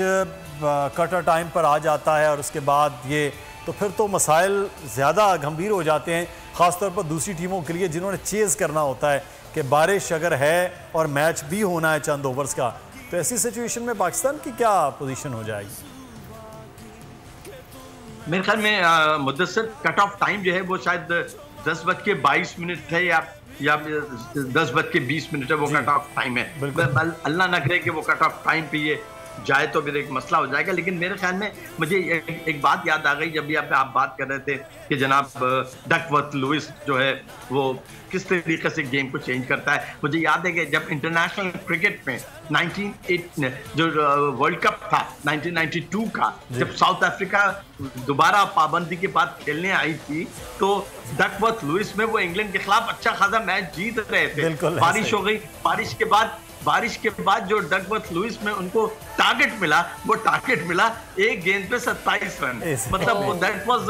Speaker 1: कटर टाइम पर आ जाता है और उसके बाद ये, तो फिर तो मसाइल ज़्यादा गंभीर हो जाते हैं, ख़ासतौर पर दूसरी टीमों के लिए जिन्होंने चेज़ करना होता है कि बारिश अगर है और मैच भी होना है चंद ओवर्स का, तो ऐसी सिचुएशन में पाकिस्तान की क्या पोजीशन हो जाएगी?
Speaker 8: मेरे ख्याल में मुद्दसर कट ऑफ टाइम जो है वो शायद 10:22 है या 10:20 है, वो कट ऑफ टाइम है। अल्लाह ना करे कि वो कट ऑफ टाइम पे ये जाए तो फिर एक मसला हो जाएगा। लेकिन मेरे ख्याल में मुझे एक बात याद आ गई जब भी आप बात कर रहे थे कि जनाब डकवर्थ लुइस जो है वो किस तरीके से गेम को चेंज करता है। मुझे याद है कि जब इंटरनेशनल क्रिकेट में 1998 जो वर्ल्ड कप था 1992 का, जब साउथ अफ्रीका दोबारा पाबंदी के बाद खेलने आई थी, तो डकवर्थ लुइस में वो इंग्लैंड के खिलाफ अच्छा खासा मैच जीत रहे थे। बारिश हो गई, बारिश के बाद जो डकवर्थ लुइस में उनको टारगेट मिला, वो टारगेट मिला एक गेंद पे 27 रन, मतलब वो दैट वाज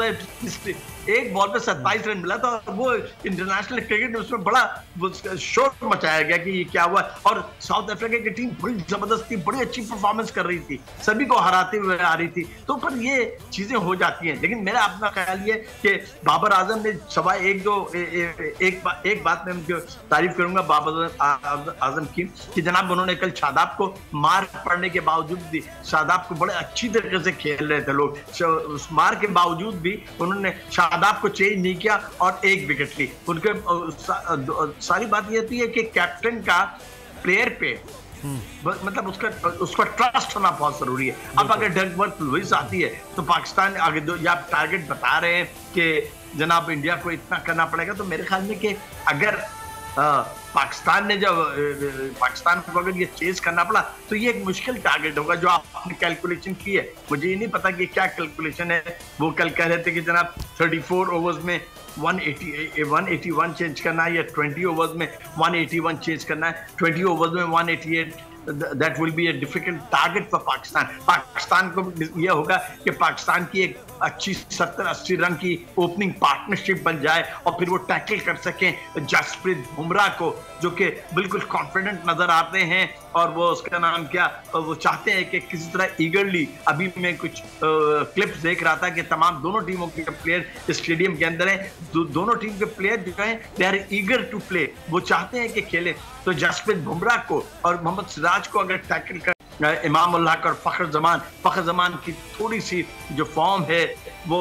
Speaker 8: एक बॉल पे 27 रन मिला था। वो इंटरनेशनल क्रिकेट में उसमें बड़ा शोर मचाया गया कि ये क्या हुआ। और साउथ अफ्रीका की टीम बड़ी जबरदस्त थी, बड़ी अच्छी परफॉर्मेंस कर रही थी, सभी को हराते हुए आ रही थी। तो पर ये चीजें हो जाती हैं। लेकिन मेरा अपना ख्याल ये कि बाबर आजम ने एक बात में उनकी तारीफ करूंगा बाबर आजम की, कि जनाब उन्होंने कल शादाब को मार पड़ने के बावजूद भी, शादाब को बड़े अच्छी तरीके से खेल रहे थे लोग, उस मार के बावजूद भी उन्होंने शादाब को चेंज नहीं किया और एक विकेट ली। उनके सारी बात ये थी कि कैप्टन का प्लेयर पे मतलब उसका ट्रस्ट होना बहुत जरूरी है। अब अगर डकवर्थ लुइस आती है तो पाकिस्तान आगे या टारगेट बता रहे हैं कि जनाब इंडिया को इतना करना पड़ेगा, तो मेरे ख्याल में कि अगर पाकिस्तान को अगर ये चेज करना पड़ा तो ये एक मुश्किल टारगेट होगा जो आपने कैलकुलेशन की है। मुझे ये नहीं पता कि क्या कैलकुलेशन है। वो कल कह रहे थे कि जनाब 34 ओवर्स में 181 चेंज करना है या 20 ओवर्स में 181 चेंज करना है, 20 ओवर्स में 188। That will be a difficult target for Pakistan को ये होगा कि पाकिस्तान की एक अच्छी 70-80 रन की ओपनिंग पार्टनरशिप बन जाए और फिर वो टैकल कर सकें जसप्रीत बुमराह को, जो कि बिल्कुल कॉन्फिडेंट नजर आते हैं। और वो उसका नाम क्या, वो चाहते हैं कि किसी तरह ईगरली, अभी मैं कुछ क्लिप्स देख रहा था कि तमाम दोनों टीमों के प्लेयर स्टेडियम के अंदर हैं, दोनों टीम के प्लेयर जो हैं they are eager to play, वो चाहते हैं कि खेले। तो जसप्रीत बुमराह को और मोहम्मद सिराज को अगर टैकल कर इमाम उल हक और फखर जमान की थोड़ी सी जो फॉर्म है वो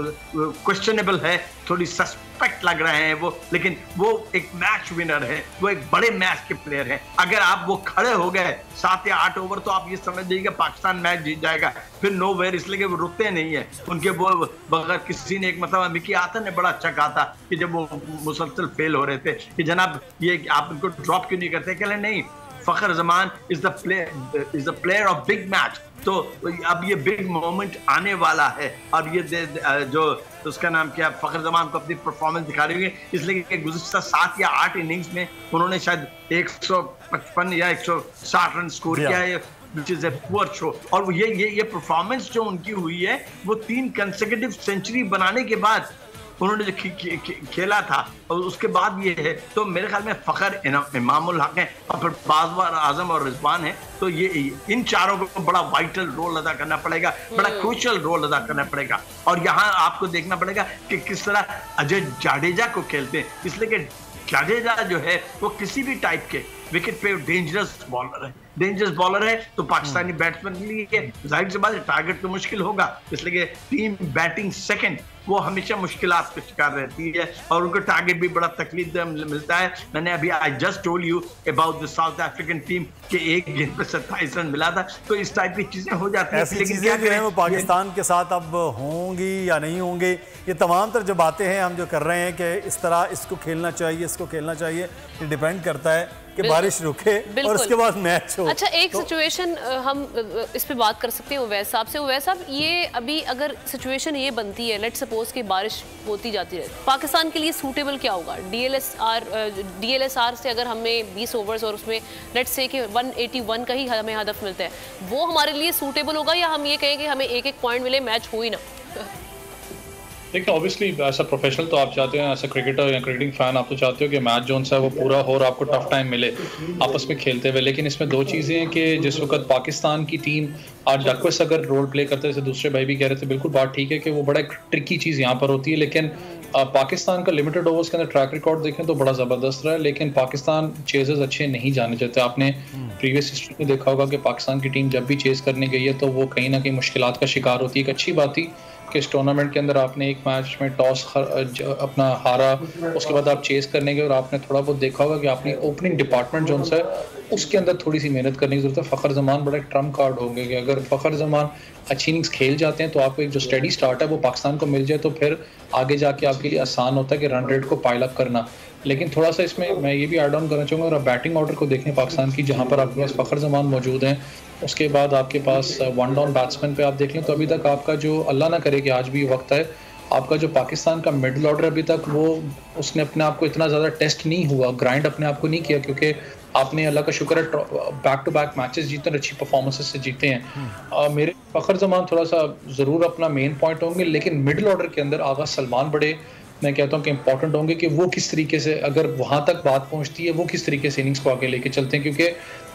Speaker 8: क्वेश्चनएबल है, थोड़ी सस्पेक्ट लग रहे हैं वो, लेकिन वो एक मैच विनर है, वो एक बड़े मैच के प्लेयर हैं। अगर आप वो खड़े हो गए 7 या 8 ओवर तो आप ये समझ लीजिए पाकिस्तान मैच जीत जाएगा। फिर नो वेयर, इसलिए कि वो रुकते नहीं है उनके। वो बगैर किसी ने एक मतलब मिकी आतन ने बड़ा अच्छा कहा था कि जब वो मुसलसल फेल हो रहे थे कि जनाब ये आप इनको ड्रॉप क्यों नहीं करते, कहले नहीं, Fakhar Zaman is the player of big match. तो अब ये बिग मोमेंट आने वाला है। अब ये जो उसका नाम क्या, फखर जमान को अपनी परफॉर्मेंस दिखा रही है, इसलिए कि गुज़िश्ता 7 या 8 इनिंग्स में उन्होंने शायद 155 या 160 रन स्कोर किया है, which is a poor show। और ये परफॉर्मेंस जो उनकी हुई है वो 3 कंसेक्यूटिव सेंचुरी बनाने के बाद उन्होंने जो खेला था और उसके बाद ये है, तो मेरे ख्याल में फ़खर, इमामुल हक है और फिर बाज़वार आज़म और रिजवान है। तो ये इन चारों को बड़ा वाइटल रोल अदा करना पड़ेगा, बड़ा क्रूशियल रोल अदा करना पड़ेगा। और यहाँ आपको देखना पड़ेगा कि किस तरह अजय जाडेजा को खेलते हैं, इसलिए कि जाडेजा जो है वो किसी भी टाइप के विकेट पे डेंजरस बॉलर है। तो पाकिस्तानी बैट्समैन के लिए जाहिर सी बात है टारगेट तो मुश्किल होगा, इसलिए कि टीम बैटिंग सेकंड वो हमेशा मुश्किलात का शिकार रहती है और उनको टारगेट भी बड़ा तकलीफ मिलता है। मैंने अभी I just told you about the south African team के एक गेंद पे 27 रन मिला था। तो इस टाइप की चीजें हो जाती हैं,
Speaker 1: लेकिन क्या जो है वो पाकिस्तान के साथ अब होंगी या नहीं होंगी, ये तमाम तर जो बातें हैं हम जो कर रहे हैं कि इस तरह इसको खेलना चाहिए, इसको खेलना चाहिए, ये डिपेंड करता है कि बारिश रुके और उसके बाद मैच हो।
Speaker 2: अच्छा, एक सिचुएशन हम इस पे बात कर सकते हैं उवैस साहब से। उवैस साहब, ये अभी अगर सिचुएशन ये बनती है, लेट्स सपोज कि बारिश होती जाती है, पाकिस्तान के लिए सूटेबल क्या होगा? डीएलएसआर से अगर हमें 20 ओवर्स और उसमें लेट्स से कि 181 का ही हमें हदफ मिलता है, वो हमारे लिए सूटेबल होगा या हम ये कहें कि हमें एक पॉइंट मिले, मैच हो ही ना?
Speaker 10: देखिए, ऑब्वियसली एज अ प्रोफेशनल तो आप चाहते हैं, एज अ क्रिकेटर या क्रिकेटिंग फैन आप तो चाहते हो कि मैच जो है वो पूरा हो और आपको टफ टाइम मिले आपस में खेलते हुए। लेकिन इसमें दो चीज़ें हैं कि जिस वक्त पाकिस्तान की टीम आज डकवर्थ अगर रोल प्ले करते हैं, जैसे दूसरे भाई भी कह रहे थे, बिल्कुल बात ठीक है कि वो बड़ा ट्रिकी चीज़ यहाँ पर होती है। लेकिन पाकिस्तान का लिमिटेड ओवर्स के अंदर ट्रैक रिकॉर्ड देखें तो बड़ा ज़बरदस्त रहा है, लेकिन पाकिस्तान चेजर्स अच्छे नहीं जाने चाहते। आपने प्रीवियस हिस्ट्री में देखा होगा कि पाकिस्तान की टीम जब भी चेज़ करने गई है तो वो कहीं ना कहीं मुश्किलात का शिकार होती है। एक अच्छी बात थी कि इस टूर्नामेंट के अंदर आपने एक मैच में टॉस अपना हारा, उसके बाद आप चेस करने गए और आपने थोड़ा बहुत देखा होगा कि आपने ओपनिंग डिपार्टमेंट जो है उसके अंदर थोड़ी सी मेहनत करने की जरूरत है। फ़खर जमान बड़ा एक ट्रम्प कार्ड होंगे कि अगर फ़खर जमान अच्छी इनिंग्स खेल जाते हैं तो आपको एक जो स्टेडी स्टार्ट है वो पाकिस्तान को मिल जाए तो फिर आगे जाके आपके लिए आसान होता है कि रन रेट को पाइल अप करना। लेकिन थोड़ा सा इसमें मैं ये भी ऐड ऑन करना चाहूँगा, अगर आप बैटिंग ऑर्डर को देखें पाकिस्तान की, जहाँ पर आपके पास फ़खर जमान मौजूद हैं, उसके बाद आपके पास वन डाउन बैट्समैन पे आप देख लें तो अभी तक आपका जो, अल्लाह ना करे कि आज भी वक्त है, आपका जो पाकिस्तान का मिडल ऑर्डर अभी तक वो उसने अपने आप को इतना ज़्यादा टेस्ट नहीं हुआ, ग्राइंड अपने आप को नहीं किया, क्योंकि आपने अल्लाह का शुक्र है बैक टू बैक मैचेस जीते और अच्छी परफॉर्मेंसेस से जीते हैं। मेरे फ़खर जमान थोड़ा सा ज़रूर अपना मेन पॉइंट होंगे, लेकिन मिडल ऑर्डर के अंदर आगा सलमान बड़े मैं कहता हूँ कि इंपॉर्टेंट होंगे कि वो किस तरीके से, अगर वहाँ तक बात पहुँचती है, वो किस तरीके से इनिंग्स को आगे लेके चलते हैं। क्योंकि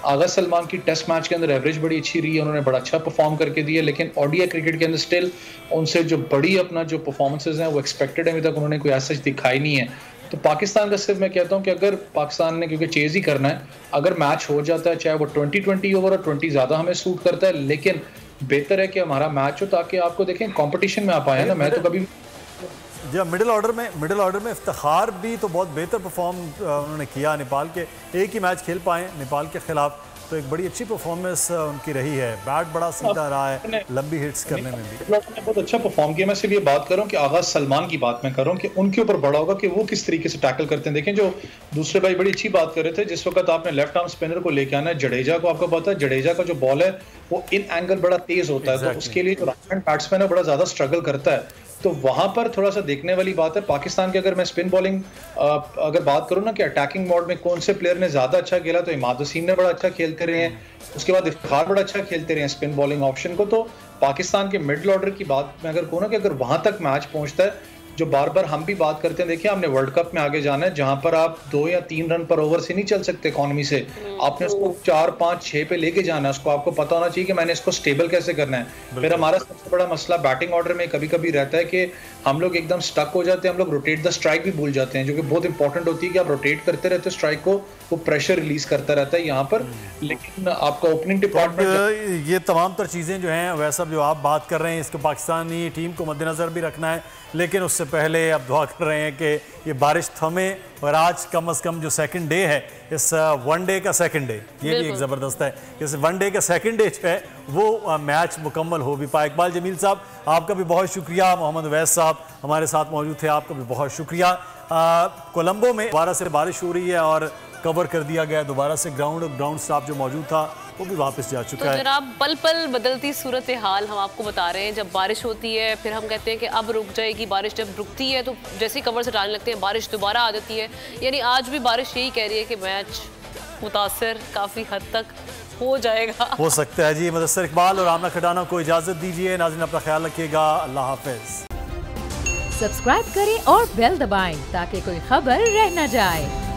Speaker 10: आगा सलमान की टेस्ट मैच के अंदर एवरेज बड़ी अच्छी रही है, उन्होंने बड़ा अच्छा परफॉर्म करके दिया, लेकिन ओडीआई क्रिकेट के अंदर स्टिल उनसे जो बड़ी अपना जो परफॉर्मेंसेज हैं वो एक्सपेक्टेड है, अभी तक उन्होंने कोई ऐसा दिखाई नहीं है। तो पाकिस्तान का सिर्फ मैं कहता हूँ कि अगर पाकिस्तान ने, क्योंकि चेज ही करना है, अगर मैच हो जाता है चाहे वो 20 ओवर और 20 ज़्यादा हमें सूट करता है, लेकिन बेहतर है कि हमारा मैच हो ताकि आपको देखें कंपटीशन में आप आए ना। मैं तो कभी
Speaker 1: जी मिडिल ऑर्डर में इफ्तिखार भी तो बहुत बेहतर परफॉर्म उन्होंने किया, नेपाल के एक ही मैच खेल पाए नेपाल के खिलाफ, तो एक बड़ी अच्छी परफॉर्मेंस उनकी रही है, बैट बड़ा सीधा रहा है, लंबी हिट्स करने में भी
Speaker 10: बहुत अच्छा परफॉर्म किया। मैं सिर्फ ये बात कर रहा हूँ कि आगाज सलमान की बात मैं कर रहा हूँ कि उनके ऊपर बड़ा होगा कि वो किस तरीके से टैकल करते हैं। देखें, जो दूसरे भाई बड़ी अच्छी बात कर रहे थे, जिस वक्त आपने लेफ्ट आर्म स्पिनर को लेके आना है, जडेजा को, आपको पता है जडेजा का जो बॉल है वो इन एंगल बड़ा तेज होता है, तो उसके लिए जो राइट हैंड बैट्समैन है बड़ा ज्यादा स्ट्रगल करता है। तो वहां पर थोड़ा सा देखने वाली बात है पाकिस्तान की। अगर मैं स्पिन बॉलिंग अगर बात करूं ना कि अटैकिंग मोड में कौन से प्लेयर ने ज्यादा अच्छा खेला, तो इमाद वसीम ने बड़ा अच्छा खेलते रहे हैं, उसके बाद इफ्तिखार बड़ा अच्छा खेलते रहे हैं स्पिन बॉलिंग ऑप्शन को। तो पाकिस्तान के मिडिल ऑर्डर की बात मैं अगर कहूँ ना कि अगर वहां तक मैच पहुंचता है, जो बार बार हम भी बात करते हैं, देखिए हमने वर्ल्ड कप में आगे जाना है जहां पर आप 2 या 3 रन पर ओवर से नहीं चल सकते इकोनॉमी से, आपने उसको 4, 5, 6 पे लेके जाना है, उसको आपको पता होना चाहिए कि मैंने इसको स्टेबल कैसे करना है। फिर हमारा सबसे बड़ा मसला बैटिंग ऑर्डर में कभी कभी रहता है कि हम लोग एकदम स्टक हो जाते हैं, हम लोग रोटेट द स्ट्राइक भी भूल जाते हैं, जो कि बहुत इंपॉर्टेंट होती है कि आप रोटेट करते रहते हो स्ट्राइक को, वो प्रेशर रिलीज करता रहता है यहाँ पर। लेकिन आपका ओपनिंग डिपार्टमेंट,
Speaker 1: ये तमाम तर चीज़ें जो हैं वैसा जो आप बात कर रहे हैं, इसको पाकिस्तानी टीम को मद्देनज़र भी रखना है, लेकिन उससे पहले अब दुआ कर रहे हैं कि ये बारिश थमे और आज कम से कम जो सेकंड डे है, इस वनडे का सेकंड डे, ये भी एक ज़बरदस्त है, इस वनडे का सेकंड डे जो है वो मैच मुकम्मल हो भी पाए। इकबाल जमील साहब, आपका भी बहुत शुक्रिया, मोहम्मद उवैस साहब हमारे साथ मौजूद थे, आपका भी बहुत शुक्रिया। कोलंबो में दोबारा से बारिश हो रही है और कवर कर दिया गया दोबारा से ग्राउंड स्टाफ जो मौजूद था वो भी वापस जा चुका है।
Speaker 2: जनाब, पल पल बदलती सूरत हाल हम आपको बता रहे हैं। जब बारिश होती है फिर हम कहते हैं कि अब रुक जाएगी बारिश, जब रुकती है तो जैसे ही कवर से डालने लगते हैं बारिश दोबारा आ जाती है। यानी आज भी बारिश यही कह रही है कि मैच मुतासर काफ़ी हद तक हो जाएगा,
Speaker 1: हो सकता है। जी, मुदस्सिर इकबाल और आमना खटाना को इजाज़त दीजिए। नाज़रीन, अपना ख्याल रखिएगा, अल्लाह हाफ़िज़।
Speaker 11: सब्सक्राइब करें और बेल दबाएं ताकि कोई खबर रह न जाए।